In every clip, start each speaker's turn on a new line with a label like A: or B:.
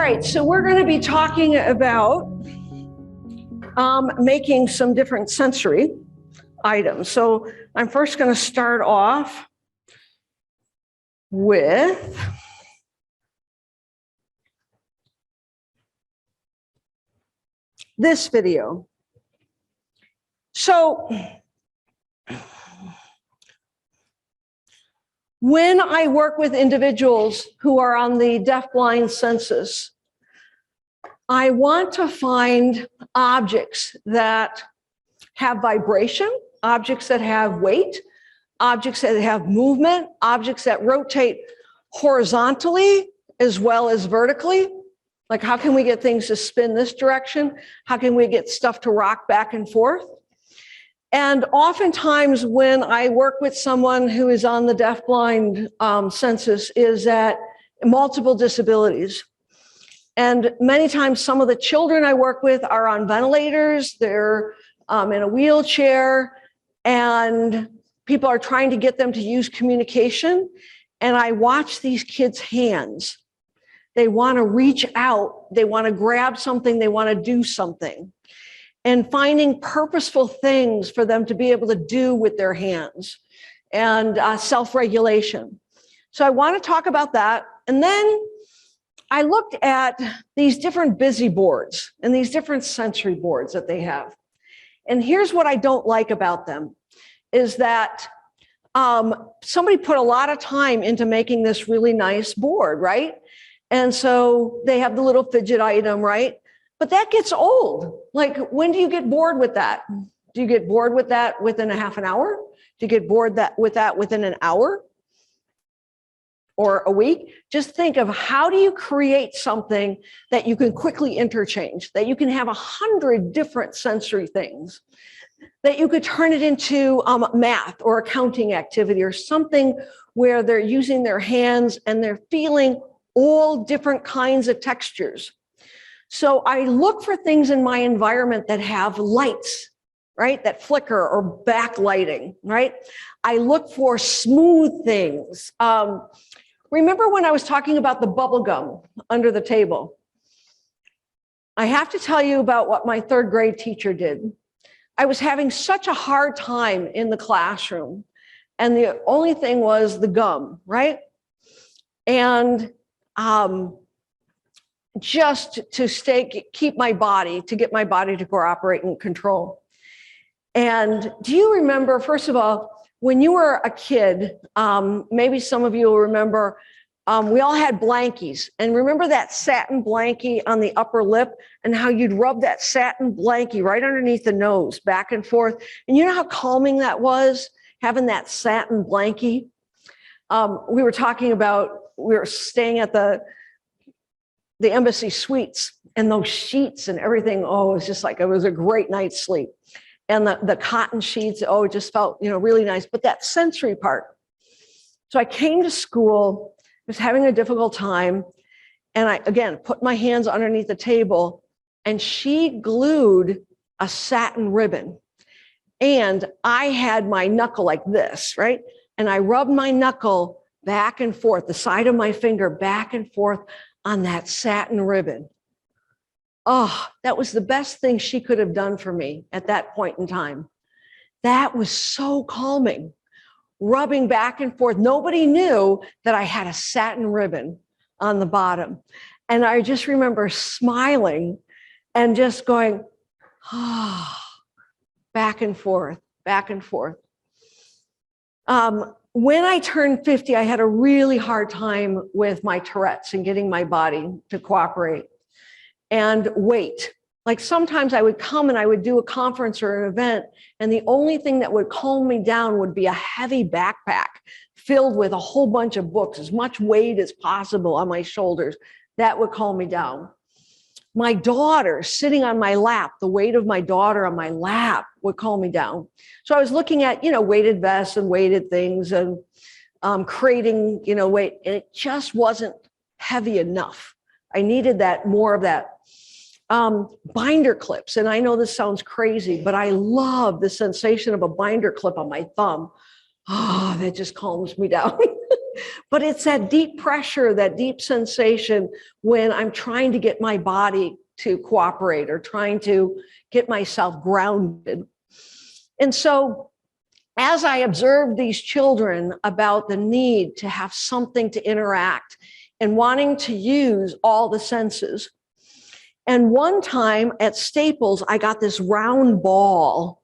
A: right, so we're going to be talking about making some different sensory items. So I'm first going to start off with this video. So when I work with individuals who are on the deaf-blind census, I want to find objects that have vibration, objects that have weight, objects that have movement, objects that rotate horizontally as well as vertically. Like, how can we get things to spin this direction? How can we get stuff to rock back and forth? And oftentimes when I work with someone who is on the deaf-blind census is at multiple disabilities. And many times some of the children I work with are on ventilators, they're in a wheelchair, and people are trying to get them to use communication. And I watch these kids' hands. They want to reach out, they want to grab something, they want to do something. And finding purposeful things for them to be able to do with their hands and self-regulation. So I want to talk about that. And then I looked at these different busy boards and these different sensory boards that they have. And here's what I don't like about them is that somebody put a lot of time into making this really nice board, right? And so they have the little fidget item, right? But that gets old. Like, when do you get bored with that? Do you get bored with that within a half an hour? Do you get bored with that within an hour or a week? Just think of, how do you create something that you can quickly interchange, that you can have 100 different sensory things, that you could turn it into math or accounting activity or something where they're using their hands and they're feeling all different kinds of textures. So I look for things in my environment that have lights, right? That flicker or backlighting, right? I look for smooth things. Remember when I was talking about the bubble gum under the table? I have to tell you about what my third grade teacher did. I was having such a hard time in the classroom, and the only thing was the gum, right? And just to keep my body, to get my body to cooperate and control. And do you remember, first of all, when you were a kid, maybe some of you will remember, we all had blankies. And remember that satin blankie on the upper lip and how you'd rub that satin blankie right underneath the nose, back and forth. And you know how calming that was, having that satin blankie? We were talking about, we were staying at the embassy suites, and those sheets and everything, oh, it was just like, it was a great night's sleep. And the cotton sheets, oh, it just felt, really nice. But that sensory part. So I came to school, was having a difficult time, and I, again, put my hands underneath the table, and she glued a satin ribbon. And I had my knuckle like this, right? And I rubbed my knuckle back and forth, the side of my finger back and forth on that satin ribbon. Oh, that was the best thing she could have done for me at that point in time. That was so calming, rubbing back and forth. Nobody knew that I had a satin ribbon on the bottom. And I just remember smiling and just going, ah, oh, back and forth, back and forth. When I turned 50, I had a really hard time with my Tourette's and getting my body to cooperate and wait. Like, sometimes I would come and I would do a conference or an event, and the only thing that would calm me down would be a heavy backpack filled with a whole bunch of books, as much weight as possible on my shoulders. That would calm me down. My daughter sitting on my lap, the weight of my daughter on my lap would calm me down. So I was looking at, weighted vests and weighted things and creating, weight, and it just wasn't heavy enough. I needed that, more of that. Binder clips, and I know this sounds crazy, but I love the sensation of a binder clip on my thumb. Oh, that just calms me down. but it's that deep pressure, that deep sensation when I'm trying to get my body to cooperate or trying to get myself grounded. And so as I observed these children about the need to have something to interact and wanting to use all the senses, and one time at Staples, I got this round ball,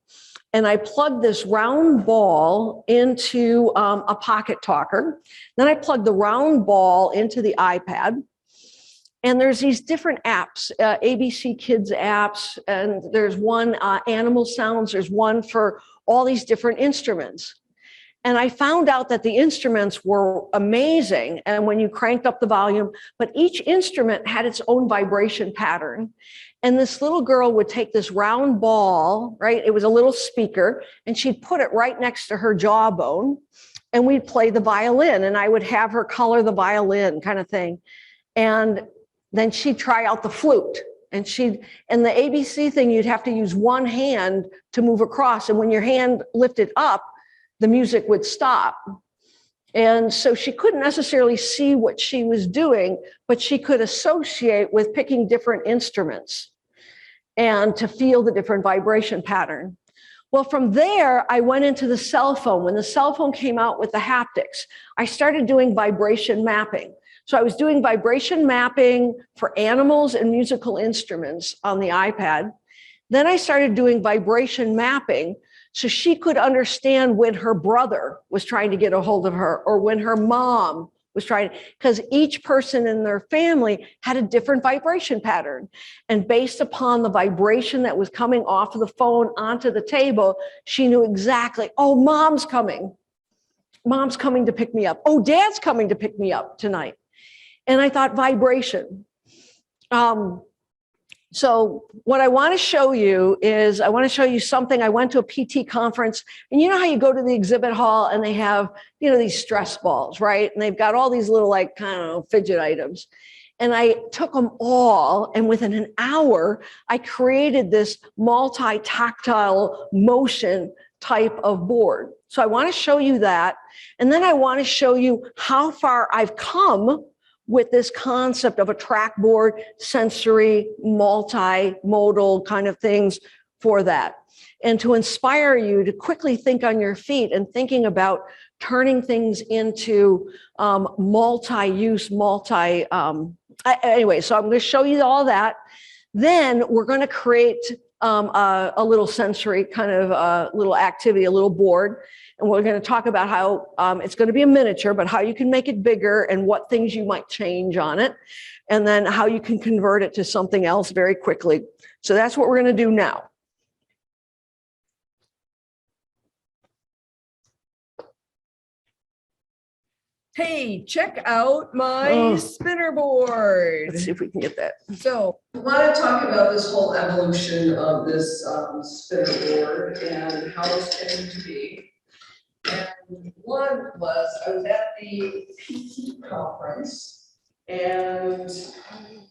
A: and I plugged this round ball into a pocket talker. Then I plugged the round ball into the iPad. And there's these different apps, ABC Kids apps, and there's one animal sounds, there's one for all these different instruments. And I found out that the instruments were amazing. And when you cranked up the volume, but each instrument had its own vibration pattern. And this little girl would take this round ball, right? It was a little speaker, and she'd put it right next to her jawbone, and we'd play the violin, and I would have her color the violin kind of thing. And then she'd try out the flute, and the ABC thing, you'd have to use one hand to move across. And when your hand lifted up, the music would stop. And so she couldn't necessarily see what she was doing, but she could associate with picking different instruments and to feel the different vibration pattern. Well, from there, I went into the cell phone. When the cell phone came out with the haptics, I started doing vibration mapping. So I was doing vibration mapping for animals and musical instruments on the iPad. Then I started doing vibration mapping so she could understand when her brother was trying to get a hold of her, or when her mom was trying, because each person in their family had a different vibration pattern. And based upon the vibration that was coming off of the phone onto the table, she knew exactly, oh, mom's coming. Mom's coming to pick me up. Oh, dad's coming to pick me up tonight. And I thought vibration. So what I want to show you is, I want to show you something. I went to a PT conference, and you know how you go to the exhibit hall and they have, these stress balls, right? And they've got all these little, fidget items. And I took them all, and within an hour, I created this multi-tactile motion type of board. So I want to show you that. And then I want to show you how far I've come with this concept of a track board, sensory, multimodal kind of things for that. And to inspire you to quickly think on your feet and thinking about turning things into multi-use, anyway, so I'm going to show you all that. Then we're going to create a little sensory kind of little activity, a little board. And we're going to talk about how it's going to be a miniature, but how you can make it bigger and what things you might change on it. And then how you can convert it to something else very quickly. So that's what we're going to do now.
B: Hey, check out my spinner board.
A: Let's see if we can get that.
B: So I want to talk about this whole evolution of this spinner board and how it's came to be. And one was, I was at the PT conference and down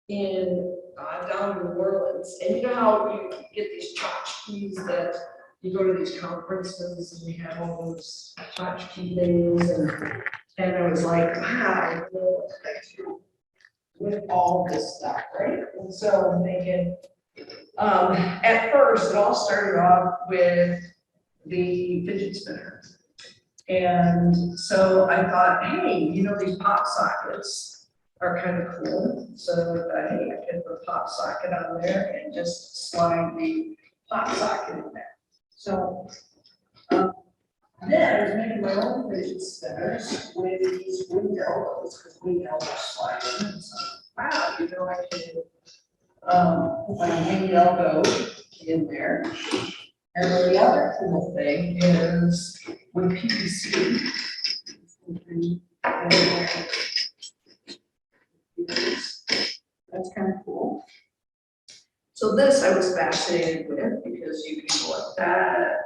B: in New Orleans, and you know how you get these tchotchkes that you go to these conferences and we have all those tchotchke things, and I was like, wow, I know what to do with all this stuff, right? And so I'm thinking, at first it all started off with the fidget spinner. And so I thought, hey, these pop sockets are kind of cool. So I thought, hey, I could put a pop socket on there and just slide the pop socket in there. So then I was making my own fidget spinners with these wing elbows, because wing elbows slide in. And so, wow, I can put my wing elbow in there. And then the other cool thing is with PVC, that's kind of cool. So this I was fascinated with, because you can go like that.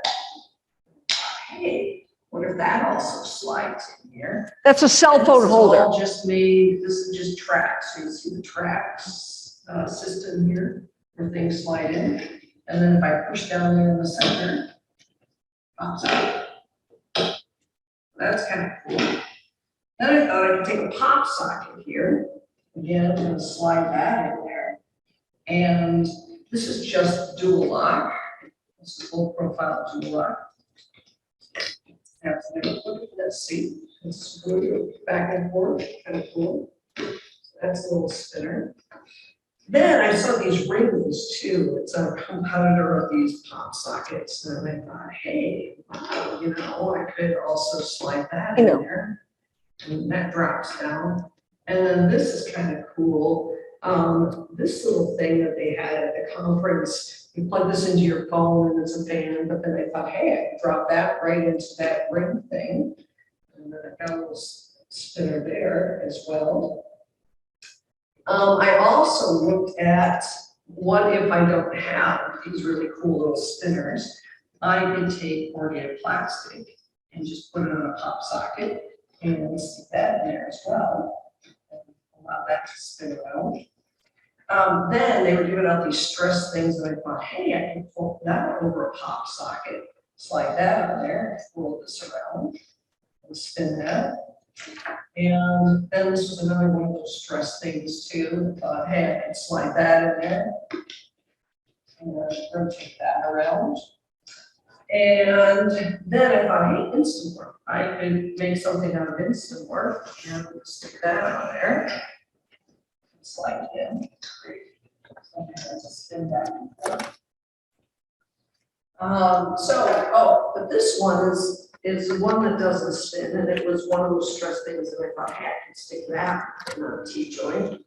B: Hey, what if that also slides in here?
A: That's a cell phone holder.
B: All just made, this is just tracks. You see the tracks system here where things slide in. And then if I push down there in the center, pops out. That's kind of cool. Then I thought I could take a pop socket here. Again, I'm gonna slide that in there. And this is just dual lock. This is low profile dual lock. Let's see, it's really back and forth, kind of cool. So that's a little spinner. Then I saw these rings too. It's a competitor of these pop sockets. And I thought, hey, wow, you know, I could also slide that in there. And that drops down. And then this is kind of cool. This little thing that they had at the conference, you plug this into your phone and it's a band, but then I thought, hey, I could drop that right into that ring thing. And then I got a little spinner there as well. I also looked at what if I don't have these really cool little spinners. I could take corrugated plastic and just put it on a pop socket and stick that in there as well. Allow that to spin around. Then they were giving out these stress things, and I thought, hey, I can pull that over a pop socket, slide that on there, roll this around, and spin that. And then this was another one of those stress things too. I thought, hey, I can slide that in there, and rotate that around. And then I thought, hey, instant work. I could make something out of instant work and stick that on there. Slide it in. Okay, let's spin back and forth. But this one is one that doesn't spin, and it was one of those stress things that I thought, hey, I can stick that in a T-joint.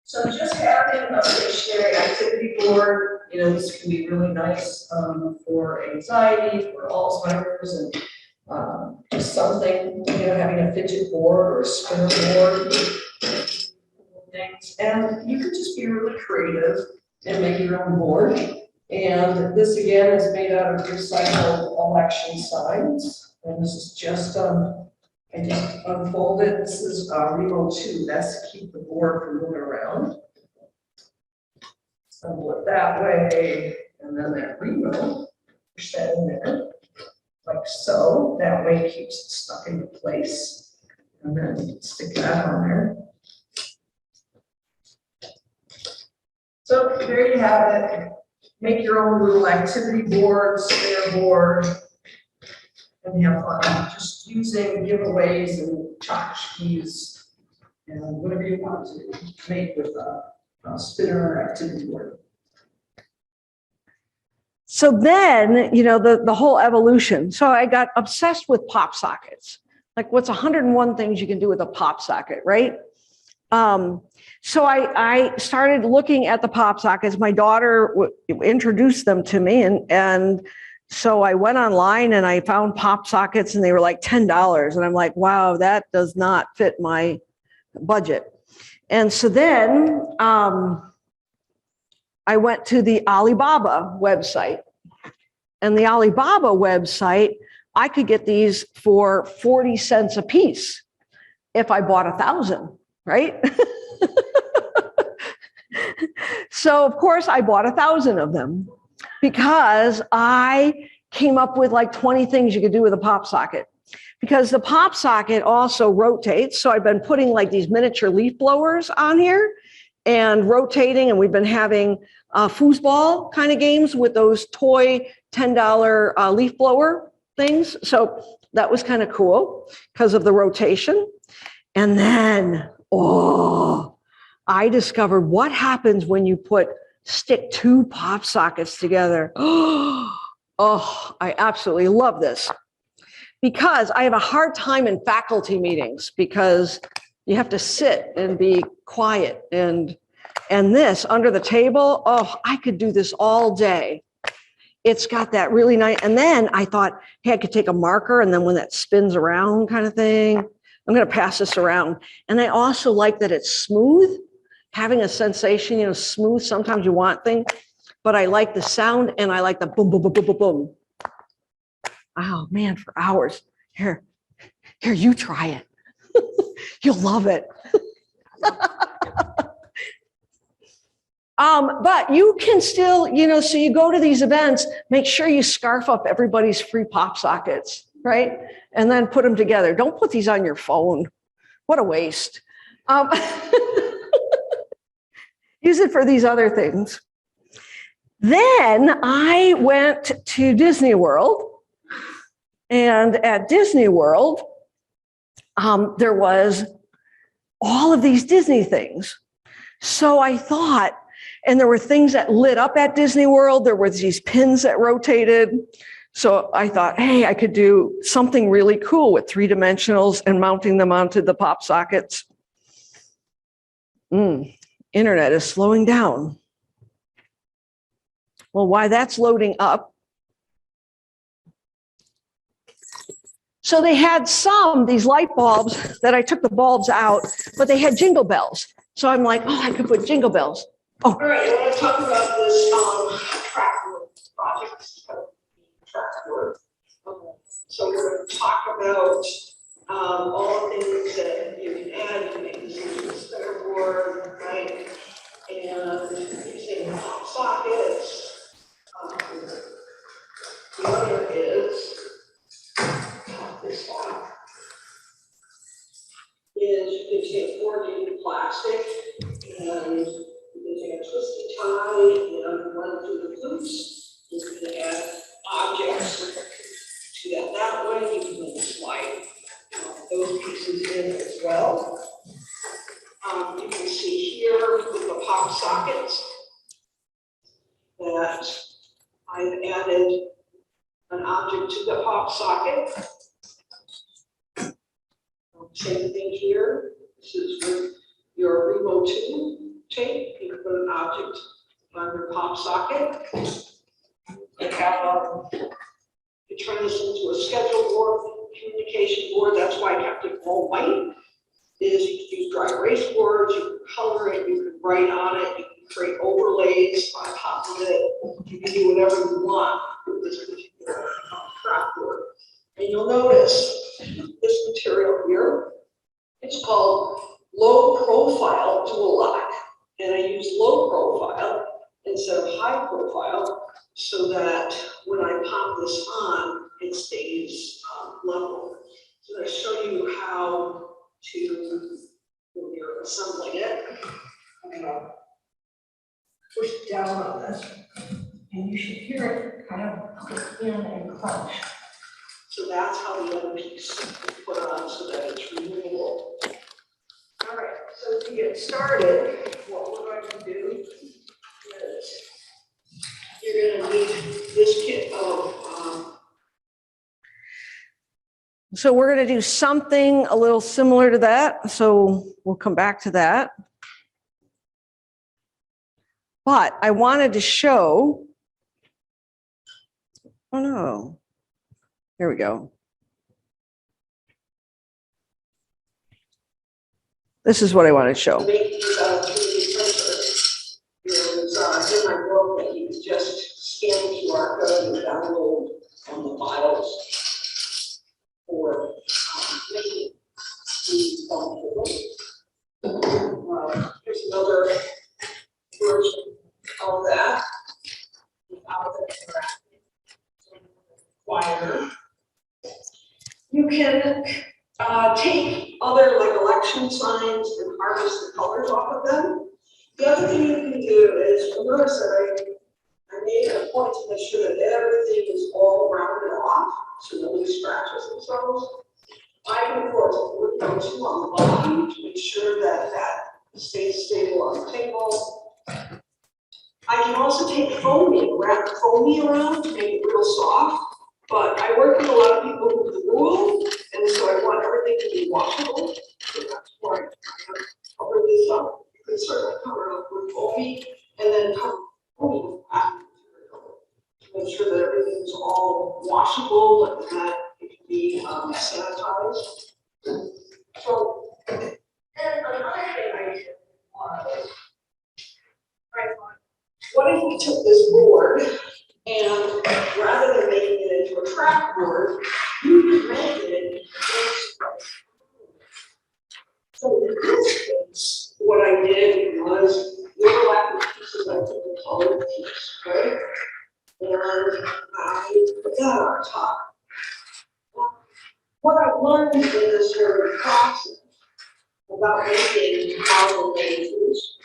B: So just having a stationary activity board, you know, this can be really nice for anxiety, for Alzheimer's, and just something, you know, having a fidget board or a spinner board, things. And you could just be really creative and make your own board. And this again is made out of recycled election signs. And this is just, I just unfold it. This is remote 2. That's to keep the board from moving around. Assemble it that way, and then that remote, push that in there, like so. That way it keeps it stuck into place. And then stick that on there. So there you have it. Make your own little activity board, spare board, and have fun. Just using giveaways and tchotchkes and whatever you want to make with a spinner activity board.
A: So then, you know, the whole evolution. So I got obsessed with pop sockets. Like, what's 101 things you can do with a pop socket, right? So I started looking at the pop sockets. My daughter introduced them to me, and so I went online and I found pop sockets, and they were like $10. And I'm like, wow, that does not fit my budget. And so then I went to the Alibaba website, and the Alibaba website, I could get these for 40 cents a piece if I bought 1,000, right? So of course I bought 1,000 of them because I came up with like 20 things you could do with a pop socket, because the pop socket also rotates. So I've been putting like these miniature leaf blowers on here and rotating, and we've been having foosball kind of games with those toy $10 leaf blower things. So that was kind of cool because of the rotation. And then, I discovered what happens when you stick 2 pop sockets together. Oh, I absolutely love this, because I have a hard time in faculty meetings because you have to sit and be quiet, and this under the table, I could do this all day. It's got that really nice, and then I thought, hey, I could take a marker, and then when that spins around kind of thing, I'm going to pass this around. And I also like that it's smooth, having a sensation, you know, smooth. Sometimes you want things, but I like the sound, and I like the boom, boom, boom, boom, boom, boom. Oh man, for hours. Here, you try it. You'll love it. But you can still, you know, so you go to these events, make sure you scarf up everybody's free pop sockets. right? And then put them together. Don't put these on your phone. What a waste. Use it for these other things. Then I went to Disney World. And at Disney World, there was all of these Disney things. So I thought, and there were things that lit up at Disney World. There were these pins that rotated. So I thought, hey, I could do something really cool with 3-dimensionals and mounting them onto the pop sockets. Internet is slowing down. Well, while that's loading up, so they had these light bulbs that I took the bulbs out, but they had jingle bells. So I'm like, oh, I could put jingle bells. Oh.
B: All right, I want to talk about this track work project. Track work. So we're going to talk about all the things that you can add. You can make this into a spinner board, right? And using sockets. The other is this one. Is you can take 4D plastic and you can take a twisty tie and run through the loops. You can add objects to that way. You can slide those pieces in as well. You can see here with the pop sockets that I've added an object to the pop socket. Same thing here. This is with your Remo 2 tape. You can put an object on your pop socket. You turn this into a schedule board, communication board. That's why I kept it all white. Is you can use dry erase boards, you can color it, you can write on it, you can create overlays on top of it. You can do whatever you want with this particular track board. And you'll notice this material here, it's called low profile dual lock. And I use low profile instead of high profile so that when I pop this on, it stays level. So I show you how to, when you're assembling it, I'm gonna push down on this, and you should hear it kind of click in and crunch. So that's how the other piece is put on so that it's removable. All right, so to get started, what we're going to do is you're going to need this kit of
A: So we're going to do something a little similar to that. So we'll come back to that. But I wanted to show, oh no, here we go. This is what I want to show.
B: to make these 3D printers. In my book that you can just scan the QR code and download on the files for making these here's another version of that without the interactive quieter. You can take other like election signs and harvest the colors off of them. The other thing you can do is, notice that I made a point to make sure that everything is all rounded off so nobody scratches themselves. I can, of course, put no 2 on the bottom to make sure that that stays stable on the table. I can also take foamy, wrap foamy around to make it real soft. But I work with a lot of people who do wool, and so I want everything to be washable. So that's why I cover this up. You can certainly cover it up with foamy, and then cover foamy with plastic material to make sure that everything's all washable and that it can be sanitized. So, and another thing I did was, what if we took this board and rather than making it into a track board, you could make it into so in this case, what I did was the overlapping pieces, I took the colored piece, right? And I put that on top. what I learned in this whole process about making model mazes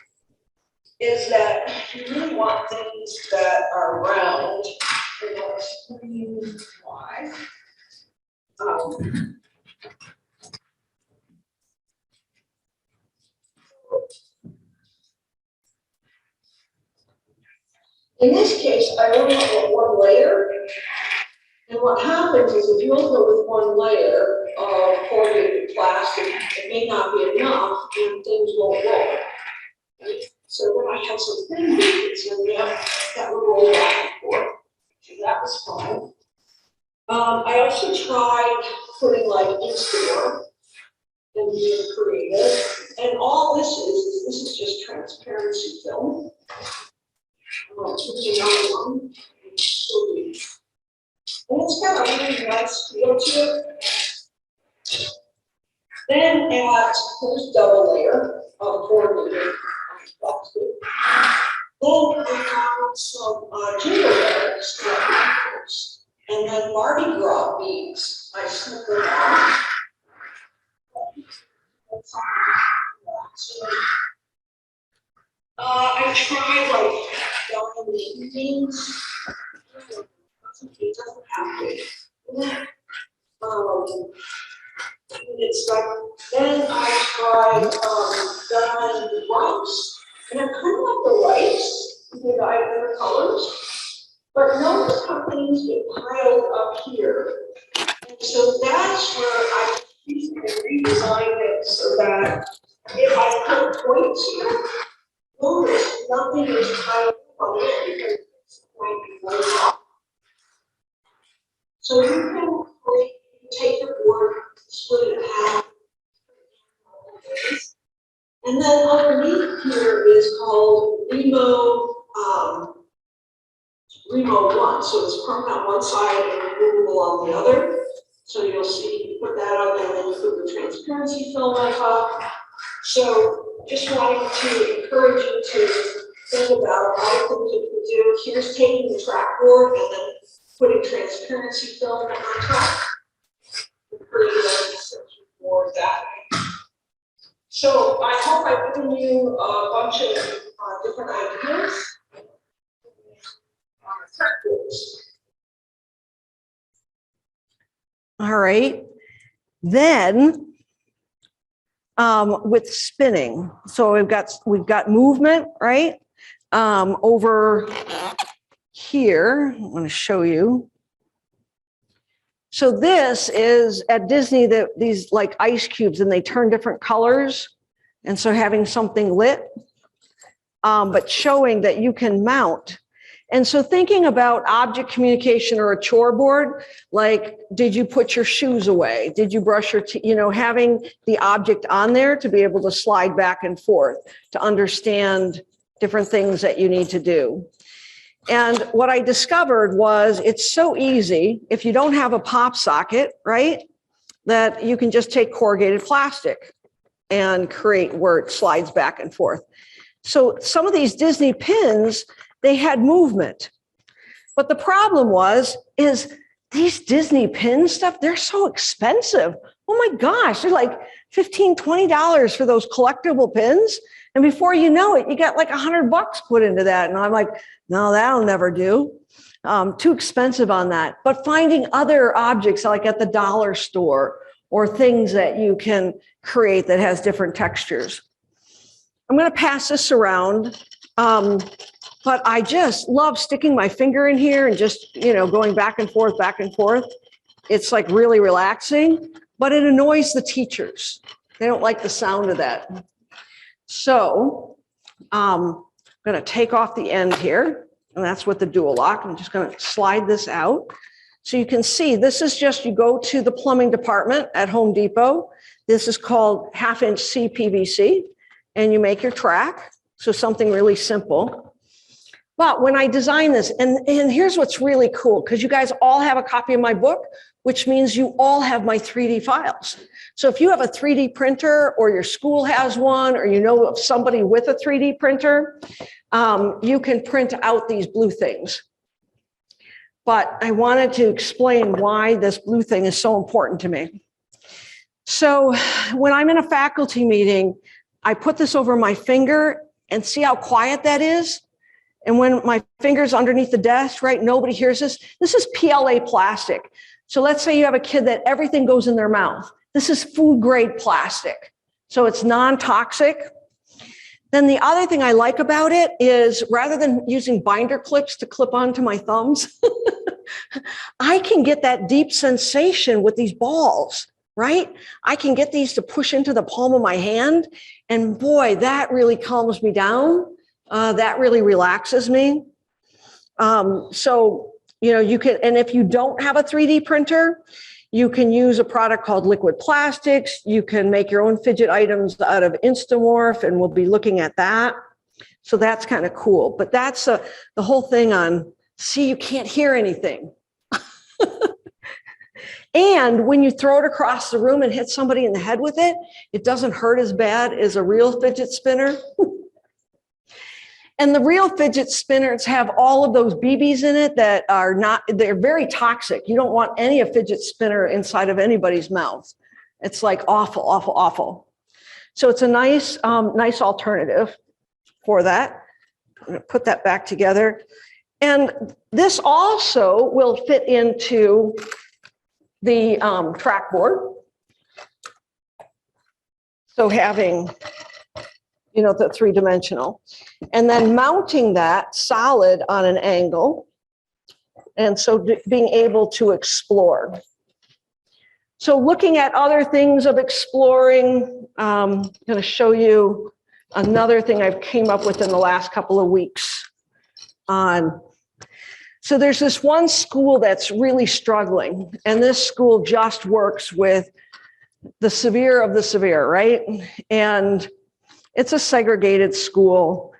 B: is that you really want things that are round. And I'll explain why. In this case, I only have one layer. And what happens is if you only go with one layer of corrugated plastic, it may not be enough and things won't roll. Right? So then I had some thin beads in there that would roll back and forth. So that was fun. I also tried putting like Instagram and being creative. And all this is just transparency film. It's another one. And it's got a really nice feel to it. Then add this double layer of corrugated plastic. Then add some jingle bells, and then Mardi Gras beads. I slip them on. I tried like diamond beans. It doesn't have to. It's like, then I tried diamond rice, and I kind of like the rice, the other colors, but notice how things get piled up here. And so that's where I redesigned it so that if I put points here, notice nothing is piled up on it because it's going to be off. So you can take the board, split it in half, and then underneath here is called Remo 1. So it's permanent on one side and removable on the other. So you'll see, you put that up and then you put the transparency film on top. So just wanting to encourage you to think about all the things you can do. Here's taking the track board and then putting transparency film on top. Creating a section for that. So I hope I've given you a bunch of different ideas.
A: All right. Then with spinning, so we've got movement, right? Over here, I want to show you. So this is at Disney, these like ice cubes, and they turn different colors. And so having something lit, but showing that you can mount. And so thinking about object communication or a chore board, like, did you put your shoes away? Did you brush your teeth? Having the object on there to be able to slide back and forth, to understand different things that you need to do. And what I discovered was it's so easy if you don't have a pop socket, right? That you can just take corrugated plastic and create where it slides back and forth. So some of these Disney pins, they had movement. But the problem is these Disney pin stuff, they're so expensive. Oh my gosh, they're like $15, $20 for those collectible pins. And before you know it, you got like $100 put into that. And I'm like, no, that'll never do. Too expensive on that. But finding other objects like at the dollar store or things that you can create that has different textures. I'm going to pass this around. But I just love sticking my finger in here and just, going back and forth, back and forth. It's like really relaxing, but it annoys the teachers. They don't like the sound of that. So I'm going to take off the end here, and that's with the dual lock. I'm just going to slide this out. So you can see this is just, you go to the plumbing department at Home Depot. This is called 1/2-inch CPVC, and you make your track. So something really simple. But when I designed this, and here's what's really cool, because you guys all have a copy of my book, which means you all have my 3D files. So if you have a 3D printer or your school has one, or you know of somebody with a 3D printer, you can print out these blue things. But I wanted to explain why this blue thing is so important to me. So when I'm in a faculty meeting, I put this over my finger and see how quiet that is. And when my finger's underneath the desk, right, nobody hears this. This is PLA plastic. So let's say you have a kid that everything goes in their mouth. This is food grade plastic. So it's non-toxic. Then the other thing I like about it is rather than using binder clips to clip onto my thumbs, I can get that deep sensation with these balls, right? I can get these to push into the palm of my hand. And boy, that really calms me down. That really relaxes me. So, you know, you can, and if you don't have a 3D printer, you can use a product called liquid plastics. You can make your own fidget items out of Instamorph, and we'll be looking at that. So that's kind of cool. But that's the whole thing on, see, you can't hear anything. And when you throw it across the room and hit somebody in the head with it, it doesn't hurt as bad as a real fidget spinner. And the real fidget spinners have all of those BBs in it that are not, they're very toxic. You don't want any of fidget spinner inside of anybody's mouth. It's like awful, awful, awful. So it's a nice, nice alternative for that. I'm gonna put that back together. And this also will fit into the trackboard. So having, you know, the 3-dimensional, and then mounting that solid on an angle. And so being able to explore. So looking at other things of exploring, I'm going to show you another thing I've came up with in the last couple of weeks on. So there's this one school that's really struggling, and this school just works with the severe of the severe, right? And it's a segregated school.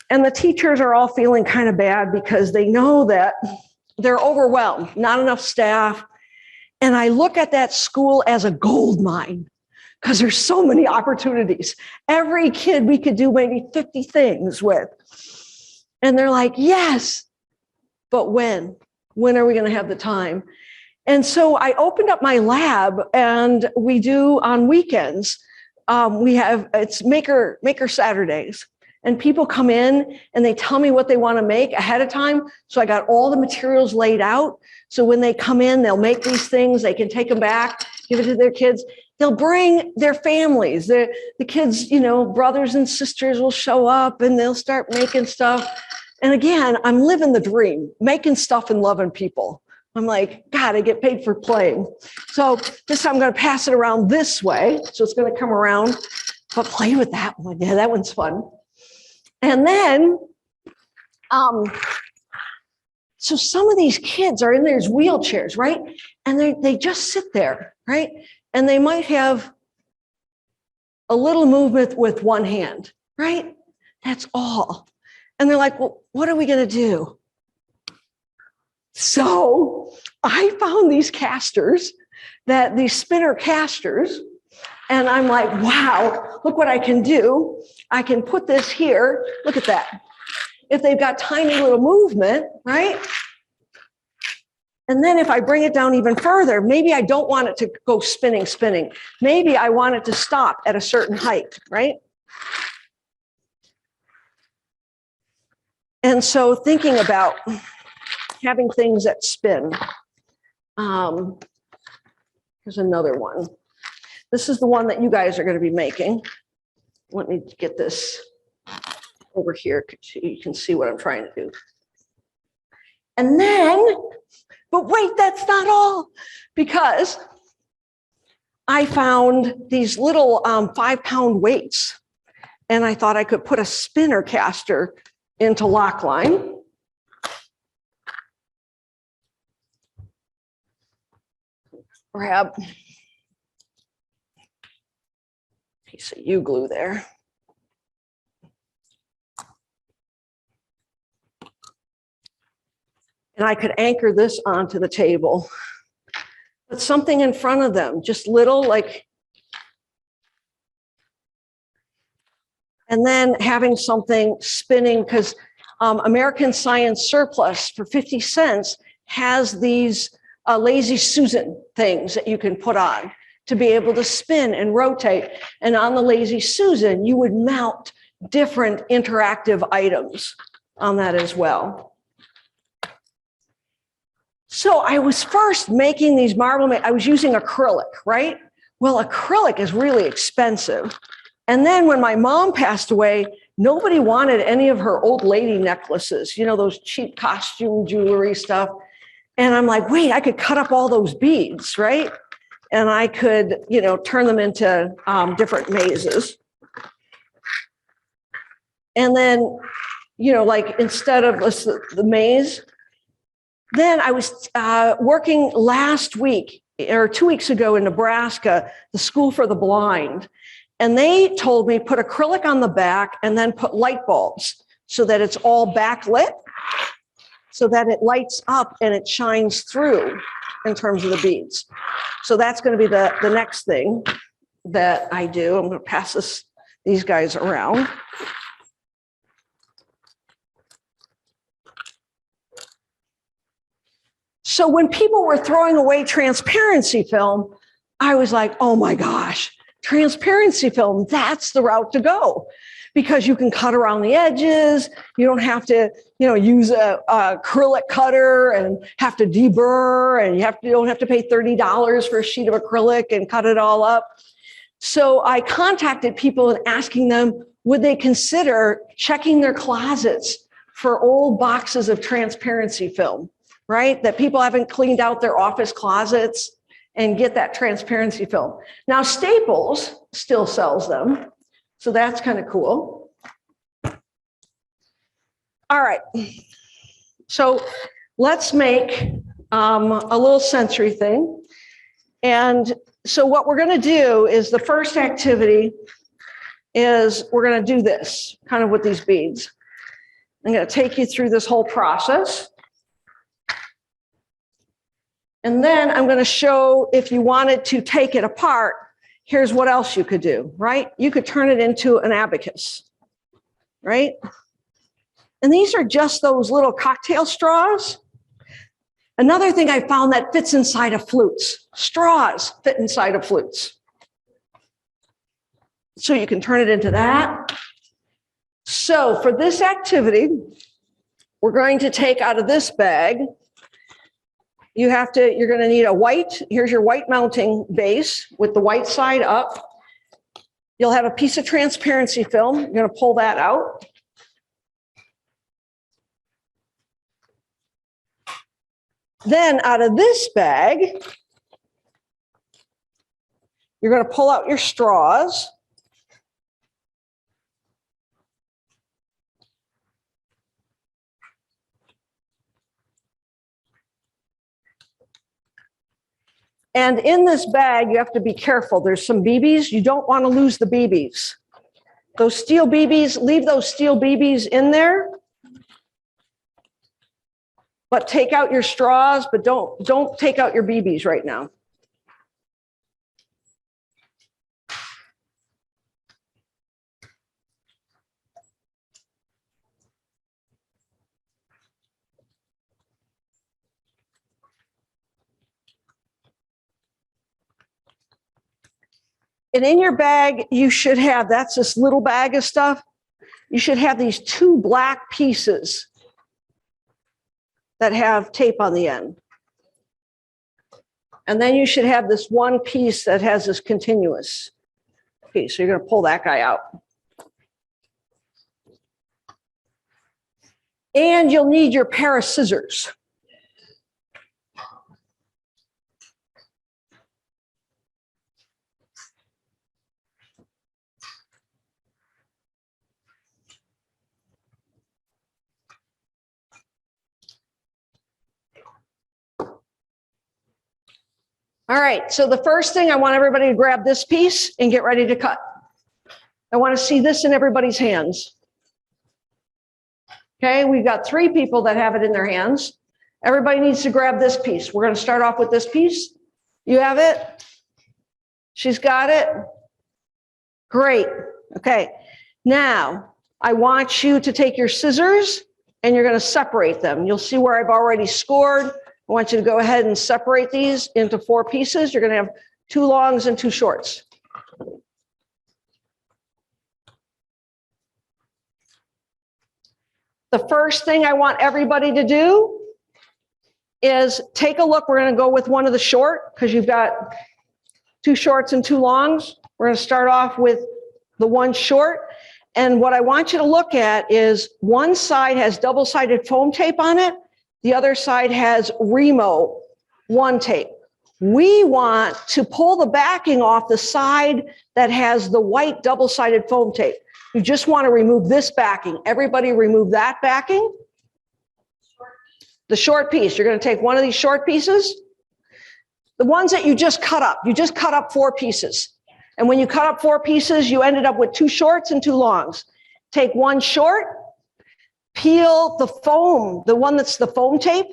A: And the teachers are all feeling kind of bad because they know that they're overwhelmed, not enough staff. And I look at that school as a gold mine because there's so many opportunities. Every kid we could do maybe 50 things with. And they're like, yes, but when? When are we going to have the time? And so I opened up my lab, and we do on weekends. We have, it's Maker Saturdays, and people come in and they tell me what they want to make ahead of time. So I got all the materials laid out. So when they come in, they'll make these things, they can take them back, give it to their kids. They'll bring their families, the kids, you know, brothers and sisters will show up and they'll start making stuff. And again, I'm living the dream, making stuff and loving people. I'm like, God, I get paid for playing. So this time I'm going to pass it around this way. So it's going to come around, but play with that one. Yeah, that one's fun. And then, so some of these kids are in these wheelchairs, right? And they just sit there, right? And they might have a little movement with one hand, right? That's all. And they're like, well, what are we going to do? So I found these casters, these spinner casters, and I'm like, wow, look what I can do. I can put this here. Look at that. If they've got tiny little movement, right? And then if I bring it down even further, maybe I don't want it to go spinning. Maybe I want it to stop at a certain height, right? And so thinking about having things that spin. Here's another one. This is the one that you guys are going to be making. Let me get this over here so you can see what I'm trying to do. And then, but wait, that's not all, because I found these little 5-pound weights, and I thought I could put a spinner caster into lock line. Grab a piece of U-glue there. And I could anchor this onto the table. But something in front of them, just little, like, and then having something spinning, because American Science Surplus for 50 cents has these Lazy Susan things that you can put on to be able to spin and rotate. And on the Lazy Susan, you would mount different interactive items on that as well. So I was first making these marble, I was using acrylic, right? Well, acrylic is really expensive. And then when my mom passed away, nobody wanted any of her old lady necklaces, you know, those cheap costume jewelry stuff. And I'm like, wait, I could cut up all those beads, right? And I could, you know, turn them into different mazes. And then, you know, like instead of the maze, then I was working last week or 2 weeks ago in Nebraska, the School for the Blind. And they told me put acrylic on the back and then put light bulbs so that it's all backlit, so that it lights up and it shines through in terms of the beads. So that's going to be the next thing that I do. I'm going to pass these guys around. So when people were throwing away transparency film, I was like, oh my gosh, transparency film, that's the route to go. Because you can cut around the edges. You don't have to, you know, use a acrylic cutter and have to deburr, and you don't have to pay $30 for a sheet of acrylic and cut it all up. So I contacted people and asking them, would they consider checking their closets for old boxes of transparency film, right? That people haven't cleaned out their office closets and get that transparency film. Now, Staples still sells them. So that's kind of cool. All right. So let's make a little sensory thing. And so what we're going to do is the first activity is we're going to do this kind of with these beads. I'm going to take you through this whole process. And then I'm going to show, if you wanted to take it apart, here's what else you could do, right? You could turn it into an abacus, right? And these are just those little cocktail straws. Another thing I found that fits inside of flutes. Straws fit inside of flutes. So you can turn it into that. So for this activity, we're going to take out of this bag, you're going to need a white, here's your white mounting base with the white side up. You'll have a piece of transparency film. You're going to pull that out. Then out of this bag, you're going to pull out your straws. And in this bag, you have to be careful. There's some BBs. You don't want to lose the BBs. Those steel BBs, leave those steel BBs in there. But take out your straws, but don't take out your BBs right now. And in your bag, you should have, that's this little bag of stuff. You should have these 2 black pieces that have tape on the end. And then you should have this one piece that has this continuous piece. So you're going to pull that guy out. And you'll need your pair of scissors. All right, so the first thing, I want everybody to grab this piece and get ready to cut. I want to see this in everybody's hands. Okay, we've got 3 people that have it in their hands. Everybody needs to grab this piece. We're going to start off with this piece. You have it? She's got it? Great. Okay, now I want you to take your scissors and you're going to separate them. You'll see where I've already scored. I want you to go ahead and separate these into 4 pieces. You're going to have 2 longs and 2 shorts. The first thing I want everybody to do is take a look. We're going to go with one of the short because you've got 2 shorts and 2 longs. We're going to start off with the one short. And what I want you to look at is one side has double-sided foam tape on it. The other side has Remo 1 tape. We want to pull the backing off the side that has the white double-sided foam tape. You just want to remove this backing. Everybody remove that backing. The short piece. You're going to take one of these short pieces. The ones that you just cut up. You just cut up 4 pieces. And when you cut up 4 pieces, you ended up with 2 shorts and 2 longs. Take one short, peel the foam, the one that's the foam tape,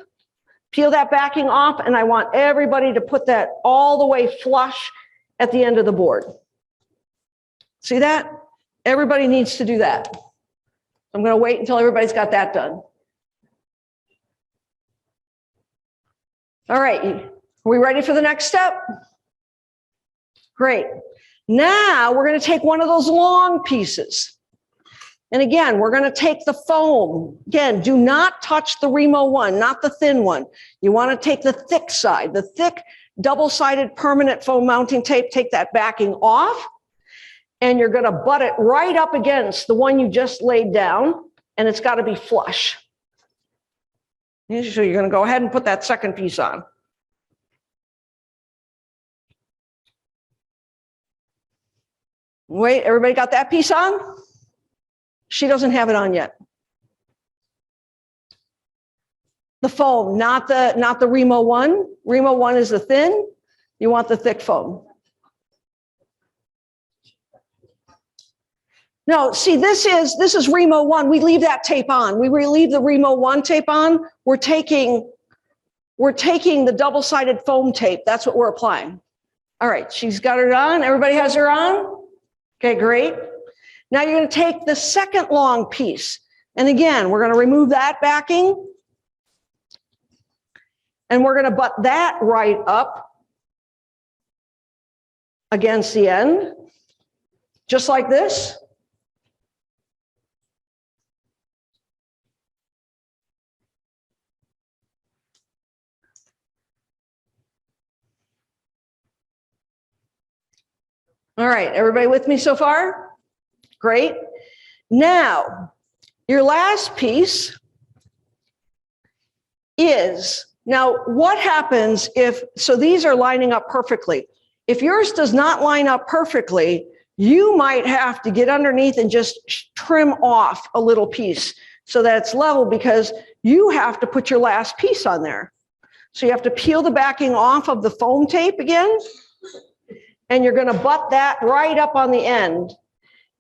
A: peel that backing off, and I want everybody to put that all the way flush at the end of the board. See that? Everybody needs to do that. I'm going to wait until everybody's got that done. All right, are we ready for the next step? Great. Now we're going to take one of those long pieces. And again, we're going to take the foam. Again, do not touch the Remo 1, not the thin one. You want to take the thick side, the thick double-sided permanent foam mounting tape. Take that backing off, and you're going to butt it right up against the one you just laid down, and it's got to be flush. So you're going to go ahead and put that second piece on. Wait, everybody got that piece on? She doesn't have it on yet. The foam, not the Remo 1. Remo 1 is the thin. You want the thick foam. No, see, this is Remo 1. We leave that tape on. We leave the Remo 1 tape on. We're taking the double-sided foam tape. That's what we're applying. All right, she's got her on. Everybody has her on? Okay, great. Now you're going to take the second long piece. And again, we're going to remove that backing. And we're going to butt that right up against the end, just like this. All right, everybody with me so far? Great. Now, your last piece is, now what happens if, so these are lining up perfectly. If yours does not line up perfectly, you might have to get underneath and just trim off a little piece so that it's level, because you have to put your last piece on there. So you have to peel the backing off of the foam tape again. And you're going to butt that right up on the end.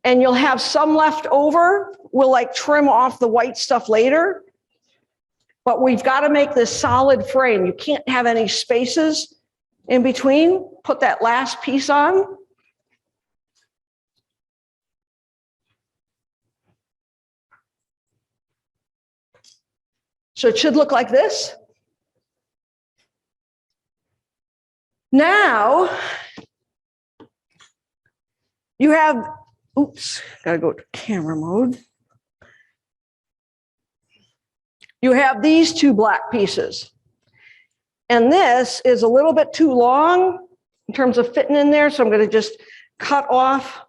A: And you'll have some left over. We'll like trim off the white stuff later. But we've got to make this solid frame. You can't have any spaces in between. Put that last piece on. So it should look like this. Now, you have, oops, gotta go to camera mode. You have these 2 black pieces. And this is a little bit too long in terms of fitting in there, so I'm gonna just cut off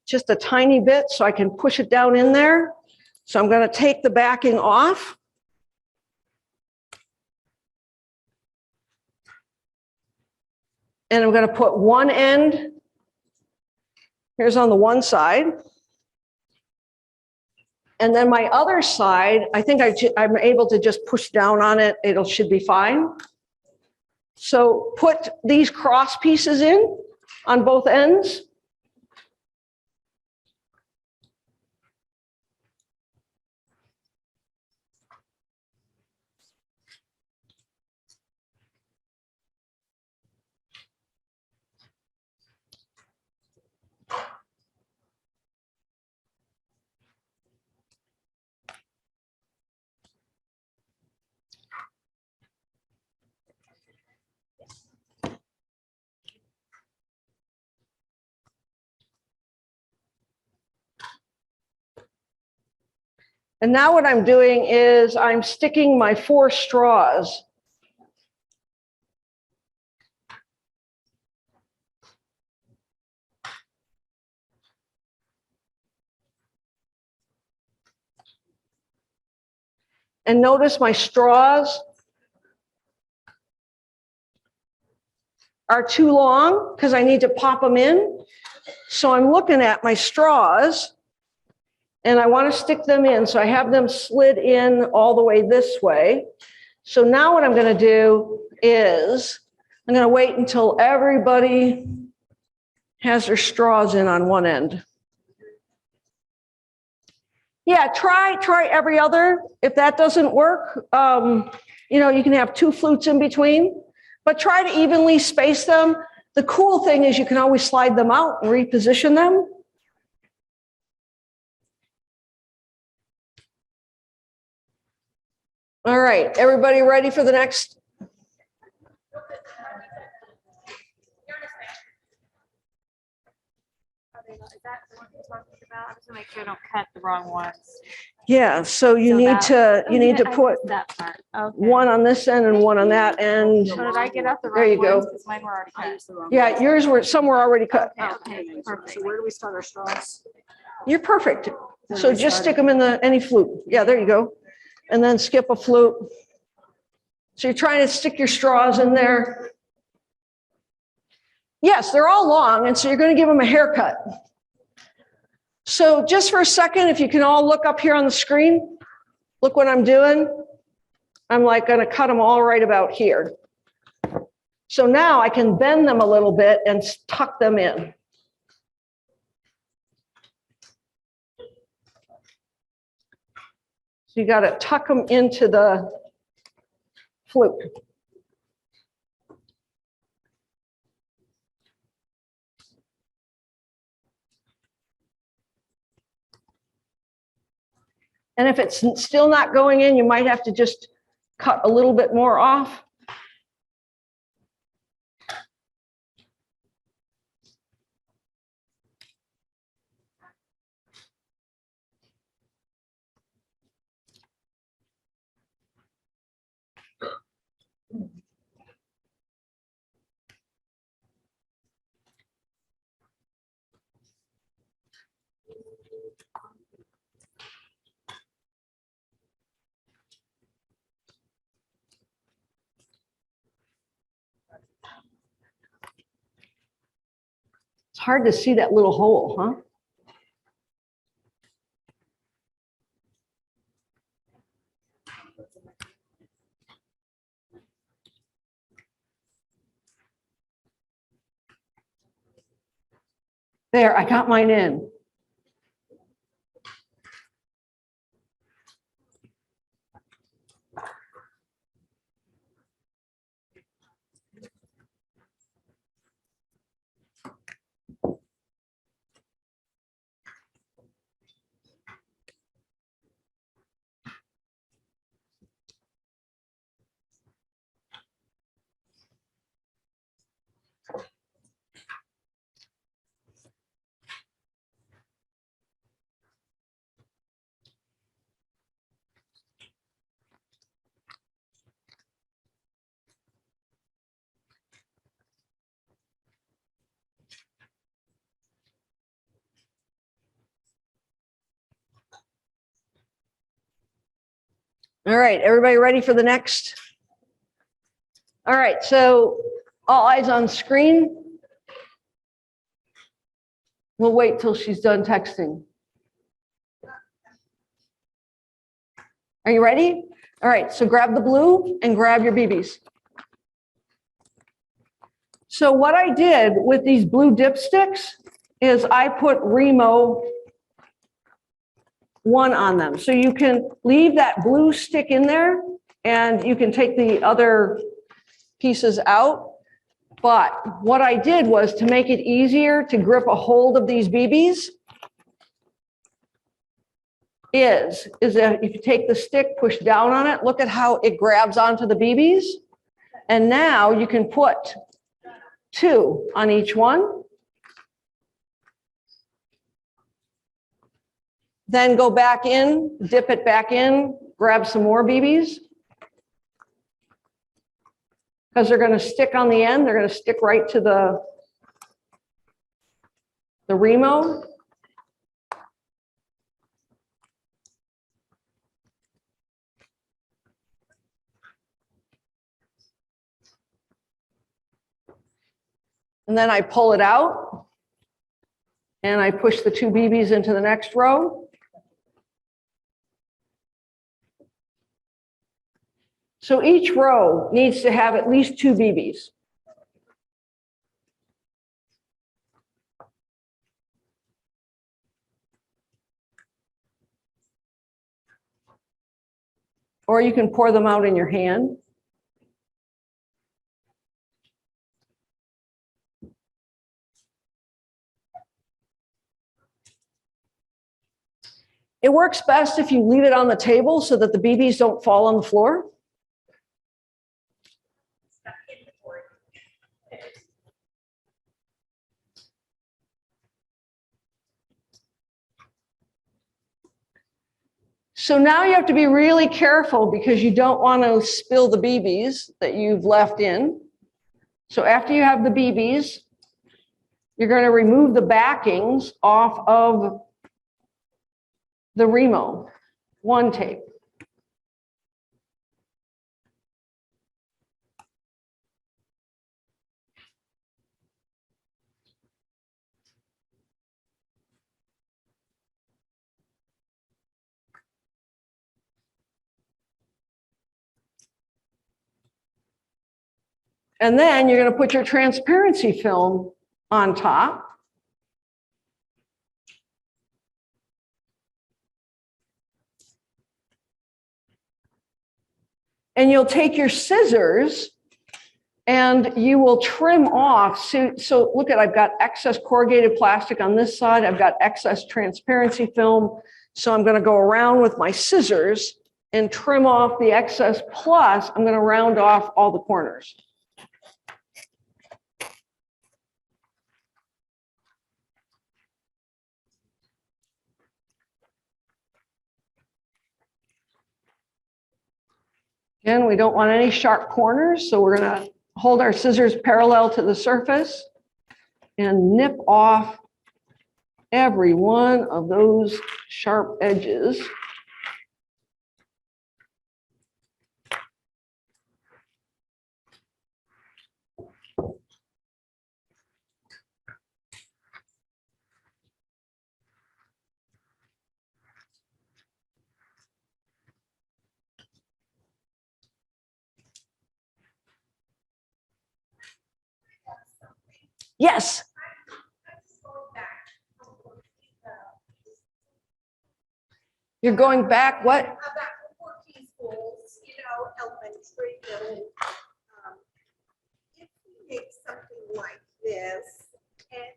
A: just a tiny bit so I can push it down in there. So I'm gonna take the backing off. And I'm gonna put one end. Here's on the one side. And then my other side, I think I'm able to just push down on it. It should be fine. So put these cross pieces in on both ends. And now what I'm doing is I'm sticking my 4 straws. And notice my straws are too long because I need to pop them in. So I'm looking at my straws and I want to stick them in. So I have them slid in all the way this way. So now what I'm going to do is I'm going to wait until everybody has their straws in on one end. Yeah, try every other. If that doesn't work, you know, you can have 2 flutes in between, but try to evenly space them. The cool thing is you can always slide them out and reposition them. All right, everybody ready for the next?
C: Is that the one you're talking about? I'm just gonna make sure I don't cut the wrong ones.
A: Yeah, so you need to
C: I
A: put
C: missed that part. Okay.
A: one on this end and one on that end.
C: So did I get out the
A: There
C: wrong
A: you go.
C: ones? Because mine were already cut.
A: Yeah, yours were, some were already cut.
C: Okay, perfect.
B: So where do we start our straws?
A: You're perfect. So just stick them in any flute. Yeah, there you go. And then skip a flute. So you're trying to stick your straws in there. Yes, they're all long, and so you're going to give them a haircut. So just for a second, if you can all look up here on the screen, look what I'm doing. I'm like going to cut them all right about here. So now I can bend them a little bit and tuck them in. So you got to tuck them into the flute. And if it's still not going in, you might have to just cut a little bit more off. It's hard to see that little hole, huh? There, I got mine in. All right, everybody ready for the next? All right, so all eyes on screen. We'll wait till she's done texting. Are you ready? All right, so grab the blue and grab your BBs. So what I did with these blue dipsticks is I put Remo 1 on them. So you can leave that blue stick in there and you can take the other pieces out. But what I did was to make it easier to grip a hold of these BBs is that if you take the stick, push down on it, look at how it grabs onto the BBs. And now you can put 2 on each one. Then go back in, dip it back in, grab some more BBs. Because they're going to stick on the end. They're going to stick right to the remo. And then I pull it out and I push the 2 BBs into the next row. So each row needs to have at least 2 BBs. Or you can pour them out in your hand. It works best if you leave it on the table so that the BBs don't fall on the floor. So now you have to be really careful because you don't want to spill the BBs that you've left in. So after you have the BBs, you're going to remove the backings off of the remo, 1 tape. And then you're going to put your transparency film on top. And you'll take your scissors and you will trim off. So look at, I've got excess corrugated plastic on this side. I've got excess transparency film. So I'm going to go around with my scissors and trim off the excess. Plus, I'm going to round off all the corners. Again, we don't want any sharp corners, so we're going to hold our scissors parallel to the surface and nip off every one of those sharp edges. Yes. You're going back, what?
D: About working schools, you know, elementary, middle. If you make something like this, and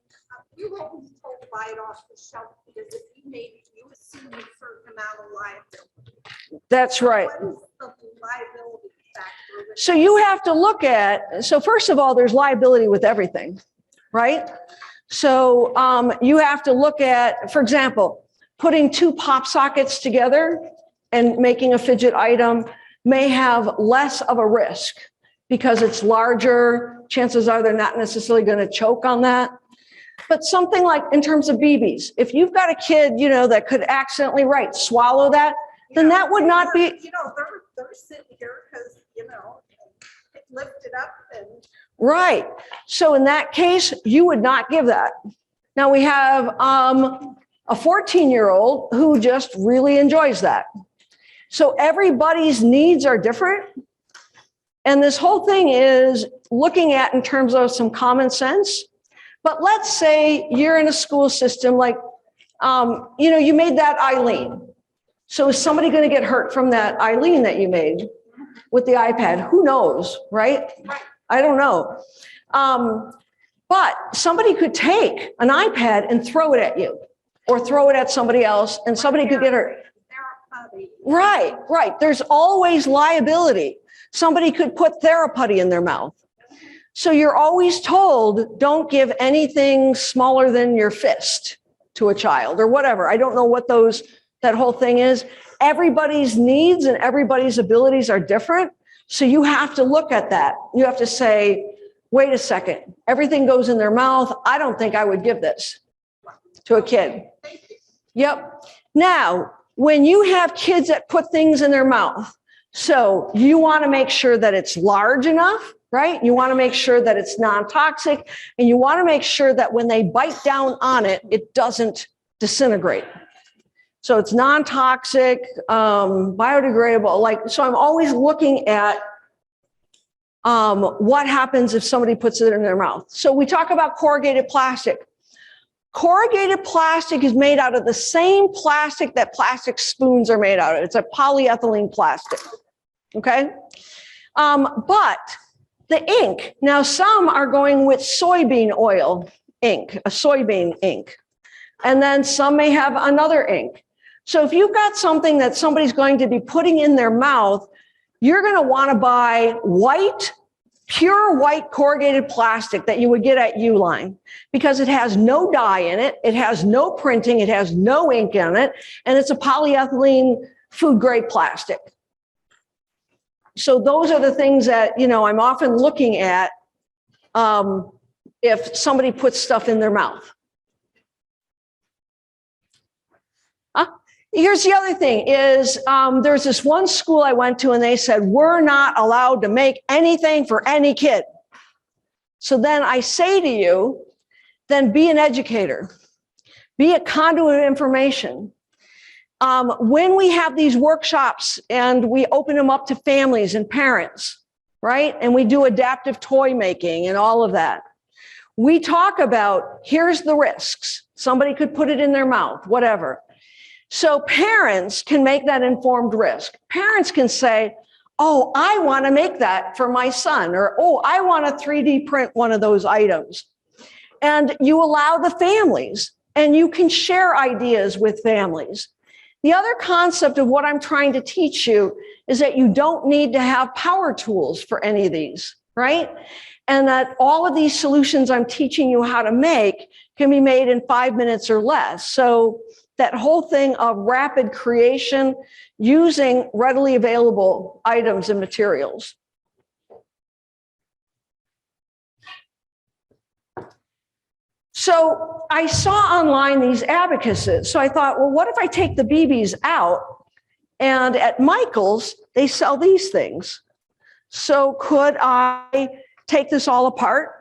D: we were always told to buy it off the shelf because if you made it, you assume a certain amount of liability.
A: That's right.
D: What is the liability factor?
A: So you have to look at, so first of all, there's liability with everything, right? So you have to look at, for example, putting 2 pop sockets together and making a fidget item may have less of a risk because it's larger. Chances are they're not necessarily going to choke on that. But something like in terms of BBs, if you've got a kid, you know, that could accidentally, swallow that, then that would not be.
D: You know, they're sitting here because, you know, lift it up and.
A: Right. So in that case, you would not give that. Now we have a 14-year-old who just really enjoys that. So everybody's needs are different. And this whole thing is looking at in terms of some common sense. But let's say you're in a school system like, you know, you made that Eileen. So is somebody going to get hurt from that Eileen that you made with the iPad? Who knows, right? I don't know. But somebody could take an iPad and throw it at you or throw it at somebody else and somebody could get hurt. Right, right. There's always liability. Somebody could put Theraputty in their mouth. So you're always told, don't give anything smaller than your fist to a child or whatever. I don't know what those that whole thing is everybody's needs and everybody's abilities are different. So you have to look at that. You have to say, wait a second, everything goes in their mouth. I don't think I would give this to a kid. Yep. Now, when you have kids that put things in their mouth, so you want to make sure that it's large enough, right? You want to make sure that it's non-toxic, and you want to make sure that when they bite down on it, it doesn't disintegrate. So it's non-toxic, biodegradable. Like, so I'm always looking at what happens if somebody puts it in their mouth. So we talk about corrugated plastic. Corrugated plastic is made out of the same plastic that plastic spoons are made out of. It's a polyethylene plastic, okay? But the ink, now some are going with soybean oil ink, a soybean ink, and then some may have another ink. So if you've got something that somebody's going to be putting in their mouth, you're going to want to buy white, pure white corrugated plastic that you would get at Uline, because it has no dye in it, it has no printing, it has no ink in it, and it's a polyethylene food grade plastic. So those are the things that, you know, I'm often looking at if somebody puts stuff in their mouth. Here's the other thing is there's this one school I went to and they said, we're not allowed to make anything for any kid. So then I say to you, then be an educator, be a conduit of information. When we have these workshops and we open them up to families and parents, right? And we do adaptive toy making and all of that. We talk about, here's the risks. Somebody could put it in their mouth, whatever. So parents can make that informed risk. Parents can say, oh, I want to make that for my son, or, oh, I want to 3D print one of those items. And you allow the families, and you can share ideas with families. The other concept of what I'm trying to teach you is that you don't need to have power tools for any of these, right? And that all of these solutions I'm teaching you how to make can be made in 5 minutes or less. So that whole thing of rapid creation using readily available items and materials. So I saw online these abacuses. So I thought, well, what if I take the BBs out, and at Michael's, they sell these things. So could I take this all apart?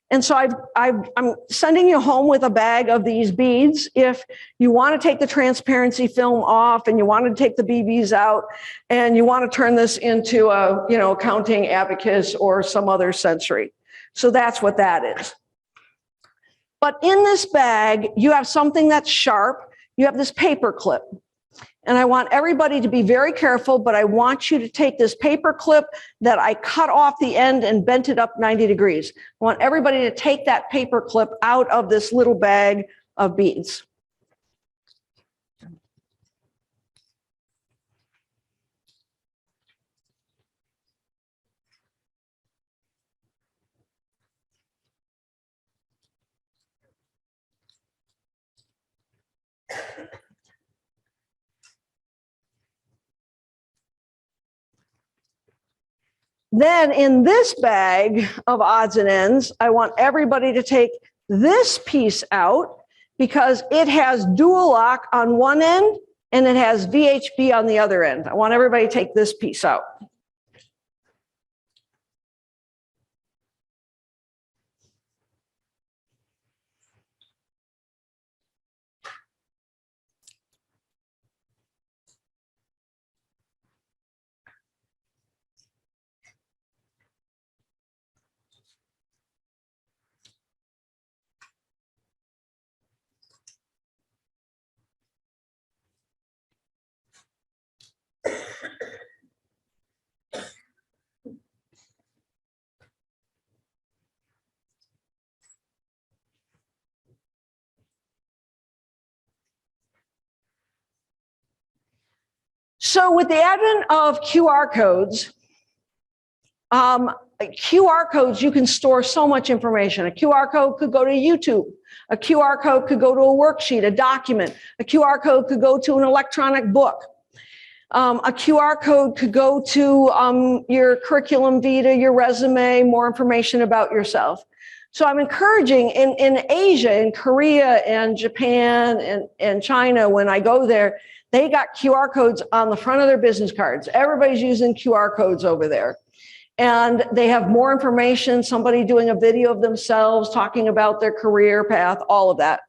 A: And so I'm sending you home with a bag of these beads. If you want to take the transparency film off and you want to take the BBs out and you want to turn this into a, you know, counting abacus or some other sensory. So that's what that is. But in this bag, you have something that's sharp. You have this paper clip. And I want everybody to be very careful, but I want you to take this paper clip that I cut off the end and bent it up 90 degrees. I want everybody to take that paper clip out of this little bag of beads. Then in this bag of odds and ends, I want everybody to take this piece out because it has dual lock on one end and it has VHB on the other end. I want everybody to take this piece out. So with the advent of QR codes, you can store so much information. A QR code could go to YouTube. A QR code could go to a worksheet, a document. A QR code could go to an electronic book. A QR code could go to your curriculum vitae, your resume, more information about yourself. So I'm encouraging in Asia, in Korea and Japan and China, when I go there, they got QR codes on the front of their business cards. Everybody's using QR codes over there. And they have more information, somebody doing a video of themselves, talking about their career path, all of that.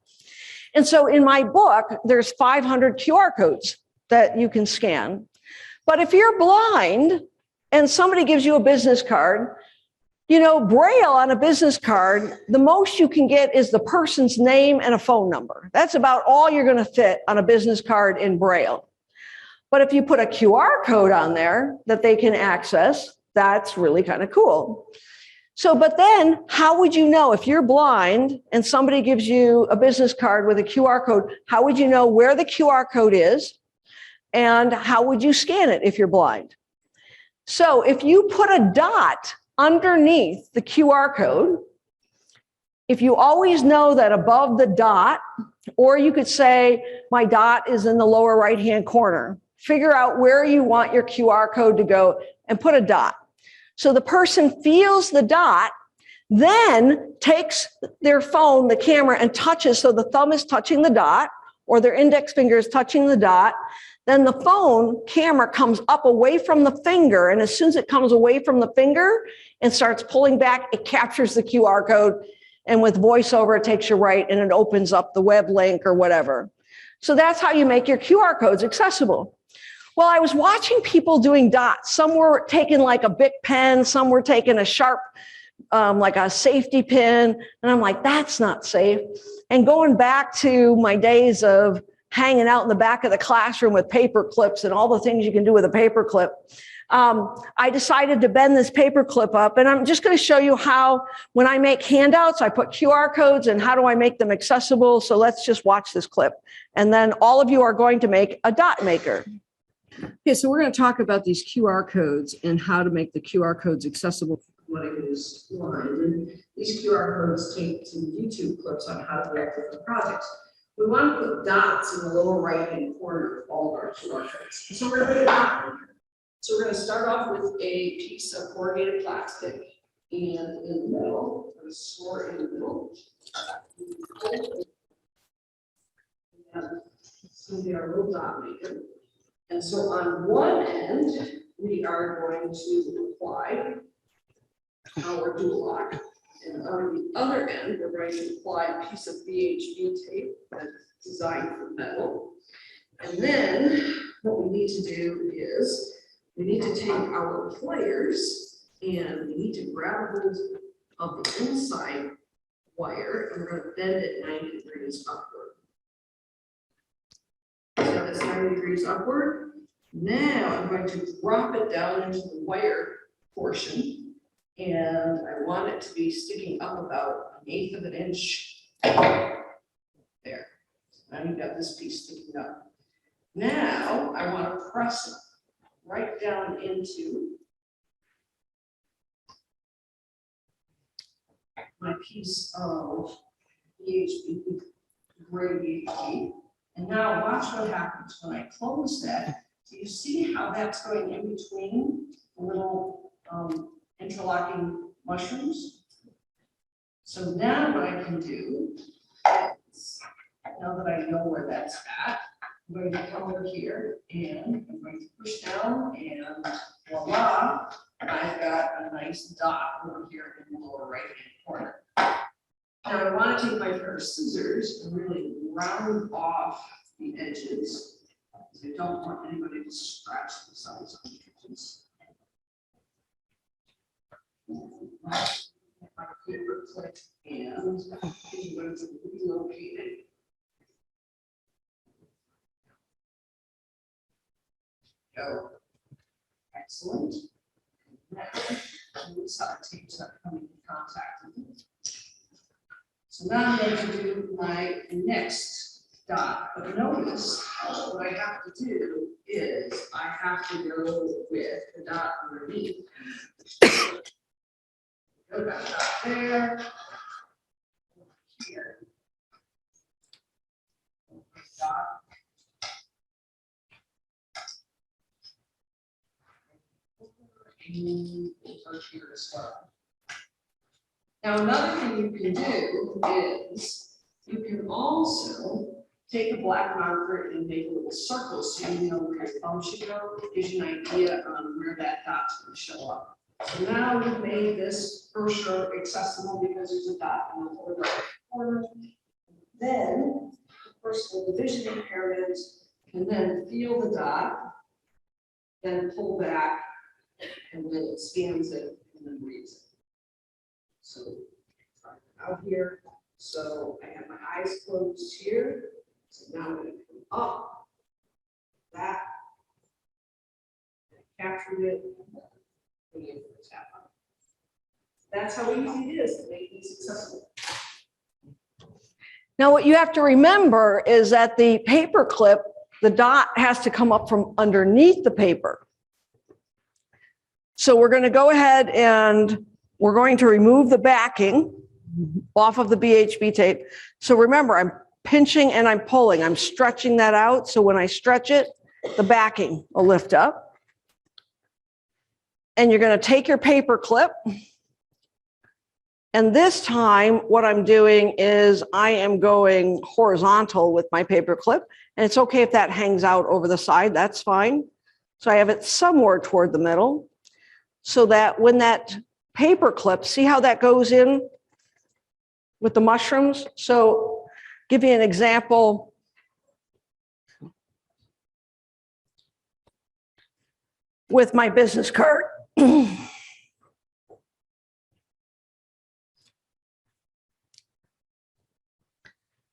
A: And so in my book, there's 500 QR codes that you can scan. But if you're blind and somebody gives you a business card, you know, Braille on a business card, the most you can get is the person's name and a phone number. That's about all you're going to fit on a business card in Braille. But if you put a QR code on there that they can access, that's really kind of cool. So, but then how would you know if you're blind and somebody gives you a business card with a QR code, how would you know where the QR code is? And how would you scan it if you're blind? So if you put a dot underneath the QR code, if you always know that above the dot, or you could say, my dot is in the lower right-hand corner, figure out where you want your QR code to go and put a dot. So the person feels the dot, then takes their phone, the camera, and touches, so the thumb is touching the dot, or their index finger is touching the dot. Then the phone camera comes up away from the finger, and as soon as it comes away from the finger and starts pulling back, it captures the QR code, and with voiceover, it takes you right, and it opens up the web link or whatever. So that's how you make your QR codes accessible. Well, I was watching people doing dots. Some were taking like a Bic pen, some were taking a sharp, like a safety pin, and I'm like, that's not safe. And going back to my days of hanging out in the back of the classroom with paper clips and all the things you can do with a paper clip, I decided to bend this paper clip up, and I'm just going to show you how, when I make handouts, I put QR codes and how do I make them accessible. So let's just watch this clip. And then all of you are going to make a dot maker. Okay, so we're going to talk about these QR codes and how to make the QR codes accessible.
B: What it is blind, and these QR codes take some YouTube clips on how to work with the projects. We want to put dots in the lower right-hand corner of all of our QR codes. So we're going to put a dot in here. So we're going to start off with a piece of corrugated plastic, and in the middle, we're going to score in the middle. And it's going to be our little dot maker. And so on one end, we are going to apply our dual lock. And on the other end, we're going to apply a piece of BHB tape that's designed for metal. And then what we need to do is we need to take our pliers and we need to grab hold of the inside wire, and we're going to bend it 90 degrees upward. So that's 90 degrees upward. Now I'm going to drop it down into the wire portion, and I want it to be sticking up about 1/8 of an inch. There. Now you've got this piece sticking up. Now I want to press it right down into my piece of BHB, gray BHB. And now watch what happens when I close that. So you see how that's going in between the little interlocking mushrooms. So now what I can do is, now that I know where that's at, I'm going to come over here and I'm going to push down, and voila, I've got a nice dot over here in the lower right hand corner. Now I want to take my pair of scissors and really round off the edges. I don't want anybody to scratch the sides of the edges. My paper clip, and I'm going to relocate it. Go. Excellent. Now, this side tapes up coming in contact with it. So now I'm going to do my next dot, but notice what I have to do is I have to go with the dot underneath. Go back up there, here, dot. And we'll touch here as well. Now, another thing you can do is you can also take a black marker and make a little circle so you know where your thumb should go. It gives you an idea on where that dot's going to show up. So now we've made this brochure accessible because there's a dot in the lower right corner. Then, the person with vision impairment can then feel the dot, then pull back, and then it scans it and then reads it. So out here, so I have my eyes closed here. So now I'm going to come up, that, captured it, and then tap on it. That's how easy it is to make these accessible.
A: Now, what you have to remember is that the paper clip, the dot has to come up from underneath the paper. So we're going to go ahead and we're going to remove the backing off of the BHB tape. So remember, I'm pinching and I'm pulling. I'm stretching that out. So when I stretch it, the backing will lift up. And you're going to take your paper clip. And this time, what I'm doing is I am going horizontal with my paper clip. And it's okay if that hangs out over the side. That's fine. So I have it somewhere toward the middle so that when that paper clip, see how that goes in with the mushrooms? So give you an example. With my business card.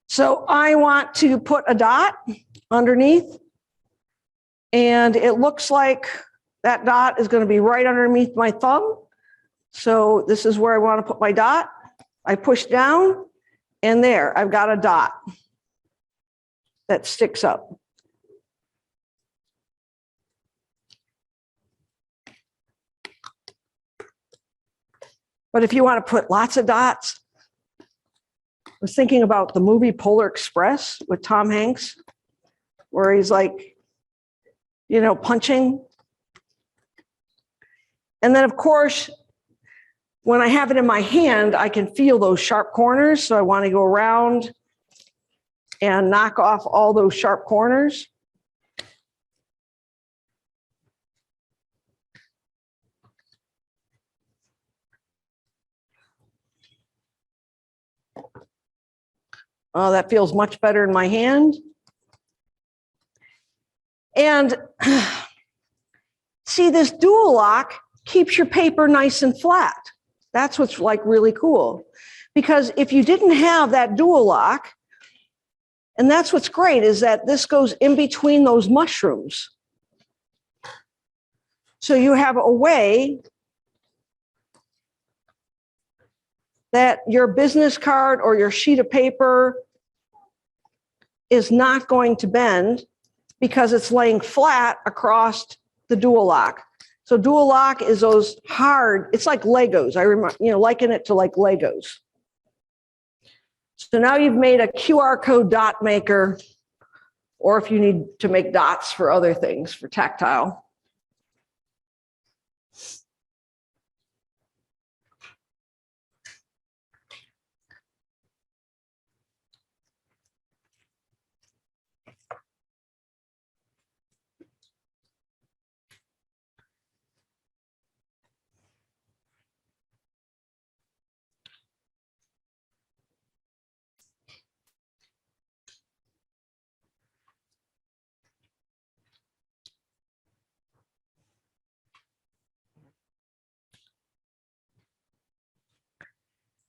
A: So I want to put a dot underneath, and it looks like that dot is going to be right underneath my thumb. So this is where I want to put my dot. I push down, and there, I've got a dot that sticks up. But if you want to put lots of dots, I was thinking about the movie Polar Express with Tom Hanks, where he's like, you know, punching. And then, of course, when I have it in my hand, I can feel those sharp corners. So I want to go around and knock off all those sharp corners. Oh, that feels much better in my hand. And see, this dual lock keeps your paper nice and flat. That's what's like really cool. Because if you didn't have that dual lock, and that's what's great, is that this goes in between those mushrooms. So you have a way that your business card or your sheet of paper is not going to bend because it's laying flat across the dual lock. So dual lock is those hard, it's like Legos. I remember, you know, liken it to like Legos. So now you've made a QR code dot maker, or if you need to make dots for other things, for tactile.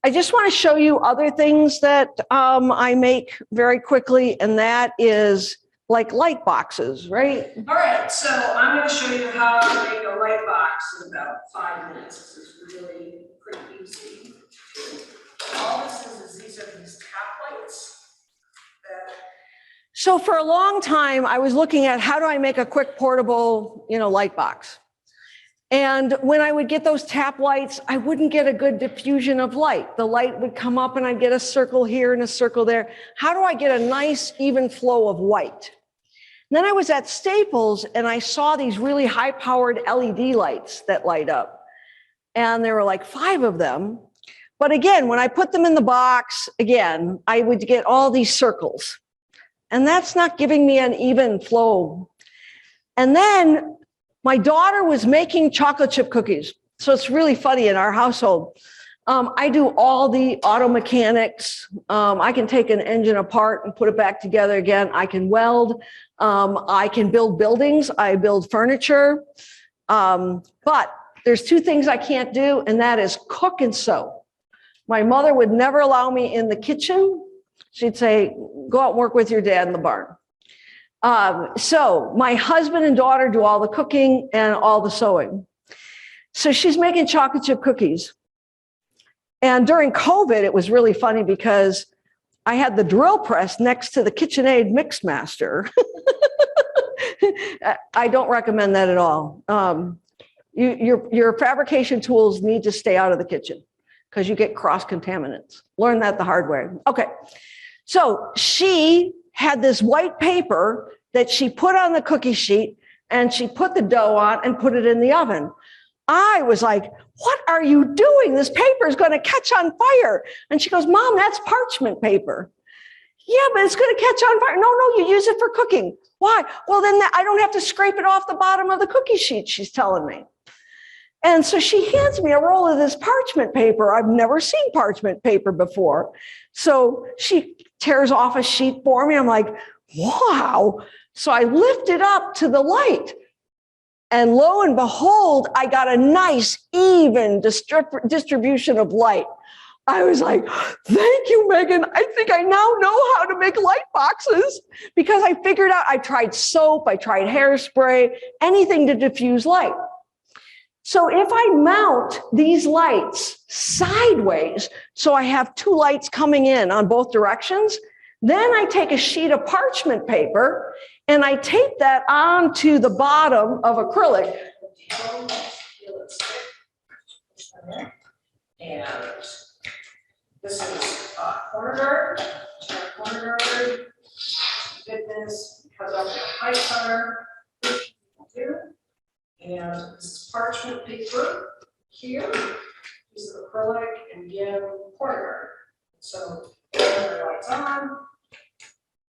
A: I just want to show you other things that I make very quickly, and that is like light boxes, right?
B: All right, so I'm going to show you how to make a light box in about 5 minutes. It's really pretty easy. All this is these are these cap lights.
A: So for a long time, I was looking at how do I make a quick portable, you know, light box. And when I would get those tap lights, I wouldn't get a good diffusion of light. The light would come up and I'd get a circle here and a circle there. How do I get a nice even flow of white? And then I was at Staples and I saw these really high-powered LED lights that light up. And there were like 5 of them. But again, when I put them in the box, again, I would get all these circles. And that's not giving me an even flow. And then my daughter was making chocolate chip cookies. So it's really funny in our household. I do all the auto mechanics. I can take an engine apart and put it back together again. I can weld. I can build buildings. I build furniture. But there's 2 things I can't do, and that is cook and sew. My mother would never allow me in the kitchen. She'd say, go out and work with your dad in the barn. So my husband and daughter do all the cooking and all the sewing. So she's making chocolate chip cookies. And during COVID, it was really funny because I had the drill press next to the KitchenAid Mixmaster. I don't recommend that at all. Your fabrication tools need to stay out of the kitchen because you get cross contaminants. Learn that the hard way. Okay. So she had this white paper that she put on the cookie sheet and she put the dough on and put it in the oven. I was like, what are you doing? This paper is going to catch on fire. And she goes, Mom, that's parchment paper. Yeah, but it's going to catch on fire. No, you use it for cooking. Why? Well, then I don't have to scrape it off the bottom of the cookie sheet, she's telling me. And so she hands me a roll of this parchment paper. I've never seen parchment paper before. So she tears off a sheet for me. I'm like, wow. So I lift it up to the light. And lo and behold, I got a nice, even distribution of light. I was like, thank you, Megan. I think I now know how to make light boxes because I figured out, I tried soap, I tried hairspray, anything to diffuse light. So if I mount these lights sideways, so I have 2 lights coming in on both directions, then I take a sheet of parchment paper and I tape that onto the bottom of acrylic.
B: And this is corner guard. Corner guard. Get this because of the high cutter. And this is parchment paper here. Piece of acrylic and again corner guard. So the lights on.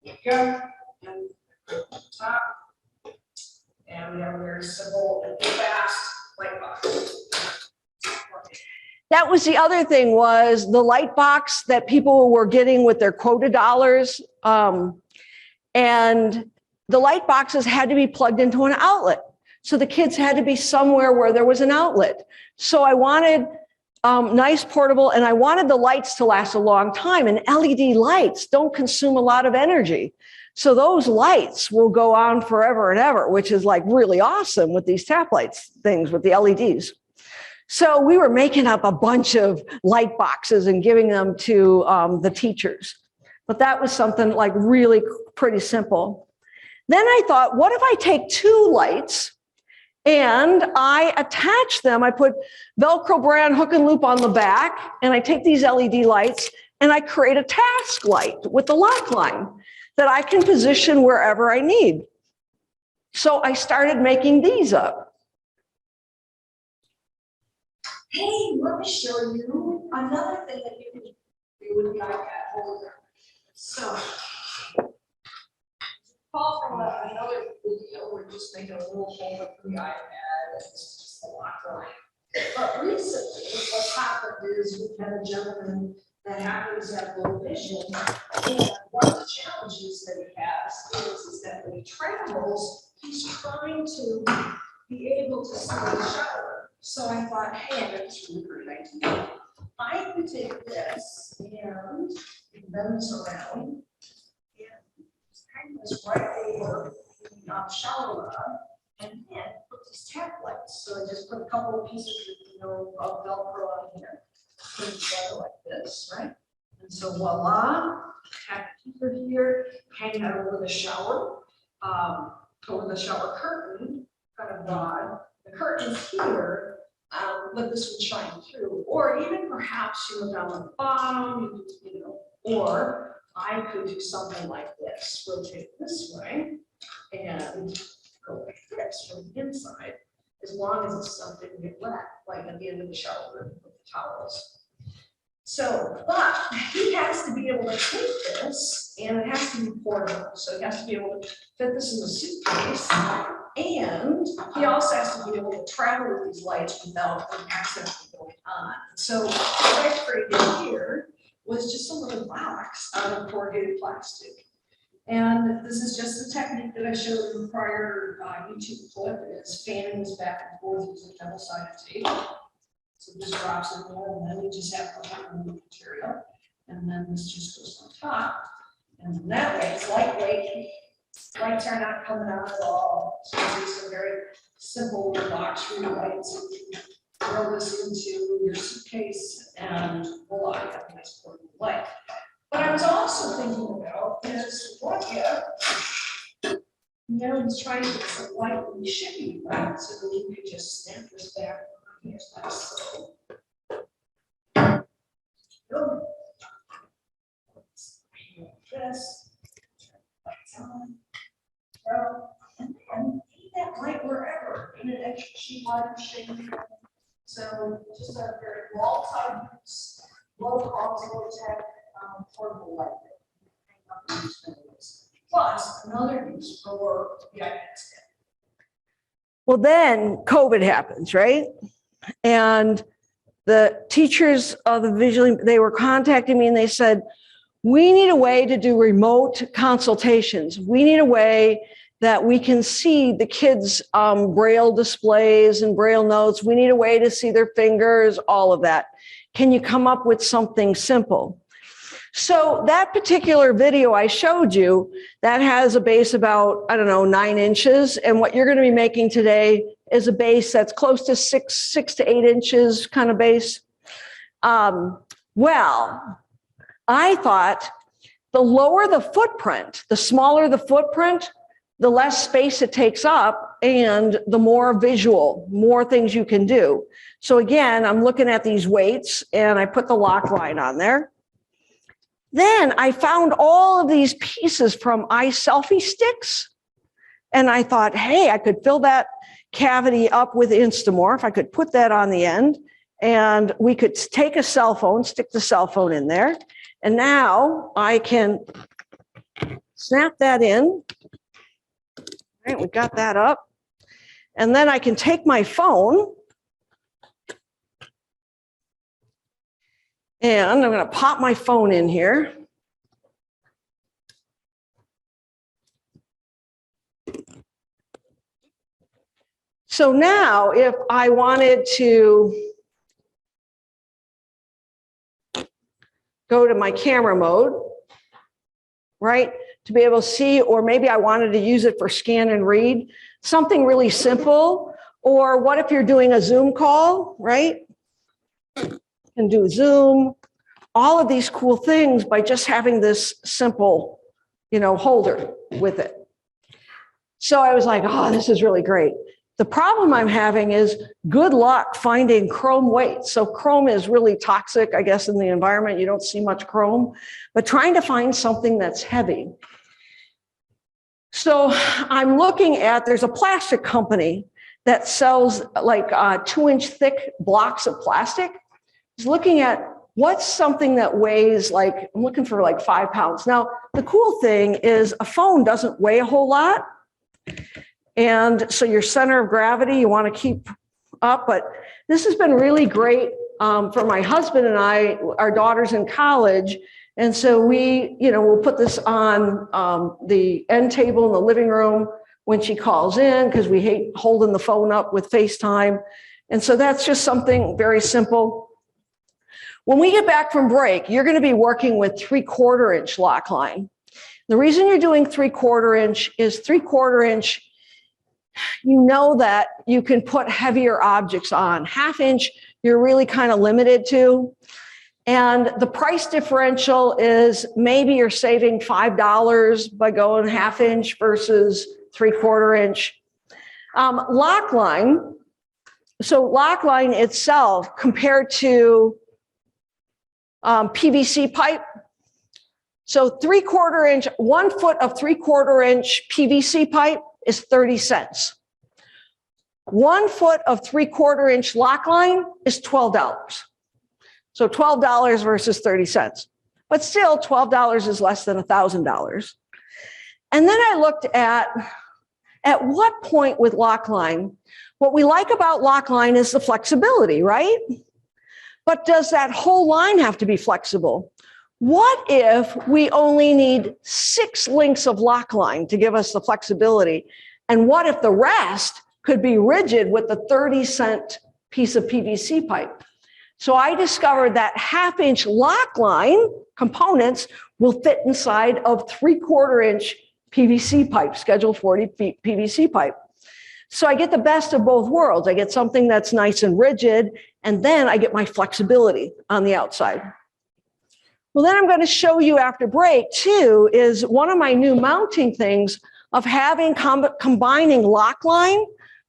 B: There you go. And top. And we have a very simple and fast light box.
A: That was the other thing, was the light box that people were getting with their quota dollars. And the light boxes had to be plugged into an outlet. So the kids had to be somewhere where there was an outlet. So I wanted nice portable, and I wanted the lights to last a long time. And LED lights don't consume a lot of energy. So those lights will go on forever and ever, which is like really awesome with these tap lights things with the LEDs. So we were making up a bunch of light boxes and giving them to the teachers. But that was something like really pretty simple. Then I thought, what if I take 2 lights and I attach them? I put Velcro brand hook and loop on the back, and I take these LED lights and I create a task light with the lock line that I can position wherever I need. So I started making these up.
B: Hey, let me show you another thing that you can do with the iPad holder. So, call from another video, we're just making a little holder for the iPad. It's just a lock line. But recently, what's happened is we've had a gentleman that happens to have low vision. And one of the challenges that he has is that when he travels, he's trying to be able to see the shower. So I thought, hey, I got this really great idea. I could take this and bend this around and hang this right over the shower rod and then put these tap lights. So I just put a couple of pieces of Velcro on here, put it together like this, right? And so voila, tap keeper here, hang that over the shower curtain kind of rod. the curtains here, let this one shine through, or even perhaps you look down on the bottom, you know, or I could do something like this, rotate this way and go like this from the inside, as long as the stuff didn't get wet, like at the end of the shower with the towels. So, but he has to be able to take this, and it has to be portable. So he has to be able to fit this in the suitcase, and he also has to be able to travel with these lights without an accident going on. So what I created here was just a little box out of corrugated plastic. And this is just the technique that I showed in the prior YouTube clip, is fanning this back and forth using double-sided tape. So this drops in there, and then you just have to remove the material. And then this just goes on top. And that way it's lightweight. Lights are not coming out at all. So these are very simple little box for your lights. You can throw this into your suitcase and voila, you have a nice portable light. What I was also thinking about is what if, he's trying to get some light and shipping, right? So that you could just snap this back. Here's my so. This. Lights on. And then keep that light wherever, in an extra sheet light or shade. So just a very wall type, low cost, low tech, portable light. Plus another use for the iPad stand.
A: Well, then COVID happens, right? And the teachers of the visually, they were contacting me and they said, we need a way to do remote consultations. We need a way that we can see the kids' Braille displays and Braille notes. We need a way to see their fingers, all of that. Can you come up with something simple? So that particular video I showed you, that has a base about, 9 inches. And what you're going to be making today is a base that's close to 6 to 8 inches kind of base. Well, I thought the lower the footprint, the smaller the footprint, the less space it takes up and the more visual, more things you can do. So again, I'm looking at these weights and I put the lock line on there. Then I found all of these pieces from iSelfie sticks. And I thought, hey, I could fill that cavity up with Instamorph. I could put that on the end and we could take a cell phone, stick the cell phone in there. And now I can snap that in. All right, we got that up. And then I can take my phone and I'm going to pop my phone in here. So now if I wanted to go to my camera mode, right, to be able to see, or maybe I wanted to use it for scan and read, something really simple. Or what if you're doing a Zoom call, right? And do Zoom, all of these cool things by just having this simple, holder with it. So I was like, oh, this is really great. The problem I'm having is good luck finding chrome weights. So chrome is really toxic, I guess, in the environment. You don't see much chrome, but trying to find something that's heavy. So I'm looking at, there's a plastic company that sells like 2-inch thick blocks of plastic. I was looking at what's something that weighs like, I'm looking for like 5 pounds. Now, the cool thing is a phone doesn't weigh a whole lot. And so your center of gravity, you want to keep up, but this has been really great for my husband and I. Our daughter's in college. And so we, we'll put this on the end table in the living room when she calls in, because we hate holding the phone up with FaceTime. And so that's just something very simple. When we get back from break, you're going to be working with 3/4 inch lock line. The reason you're doing 3/4 inch is 3/4 inch, that you can put heavier objects on. 1/2 inch, you're really kind of limited to. And the price differential is maybe you're saving $5 by going 1/2 inch versus 3/4 inch. Lock line So lock line itself compared to PVC pipe. So 3/4 inch, 1 foot of 3/4 inch PVC pipe is 30 cents. 1 foot of 3/4 inch lock line is $12. So $12 versus 30 cents. But still, $12 is less than $1,000. And then I looked at what point with lock line, what we like about lock line is the flexibility, right? But does that whole line have to be flexible? What if we only need 6 links of lock line to give us the flexibility? And what if the rest could be rigid with the 30-cent piece of PVC pipe? So I discovered that 1/2 inch lock line components will fit inside of 3/4 inch PVC pipe, scheduled 40 feet PVC pipe. So I get the best of both worlds. I get something that's nice and rigid, and then I get my flexibility on the outside. Well, then I'm going to show you after break too, is one of my new mounting things of having combining lock line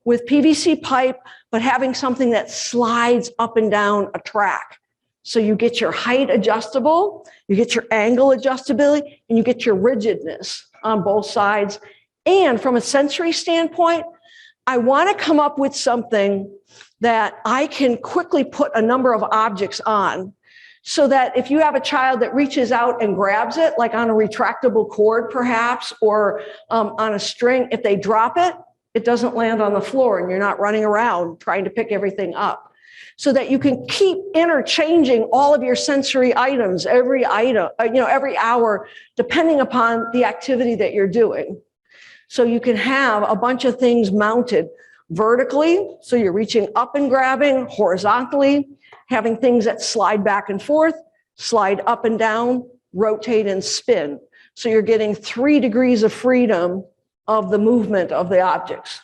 A: with PVC pipe, but having something that slides up and down a track. So you get your height adjustable, you get your angle adjustability, and you get your rigidness on both sides. And from a sensory standpoint, I want to come up with something that I can quickly put a number of objects on, so that if you have a child that reaches out and grabs it, like on a retractable cord perhaps, or on a string, if they drop it, it doesn't land on the floor and you're not running around trying to pick everything up. So that you can keep interchanging all of your sensory items every hour, depending upon the activity that you're doing. So you can have a bunch of things mounted vertically, so you're reaching up and grabbing, horizontally, having things that slide back and forth, slide up and down, rotate and spin. So you're getting 3 degrees of freedom of the movement of the objects.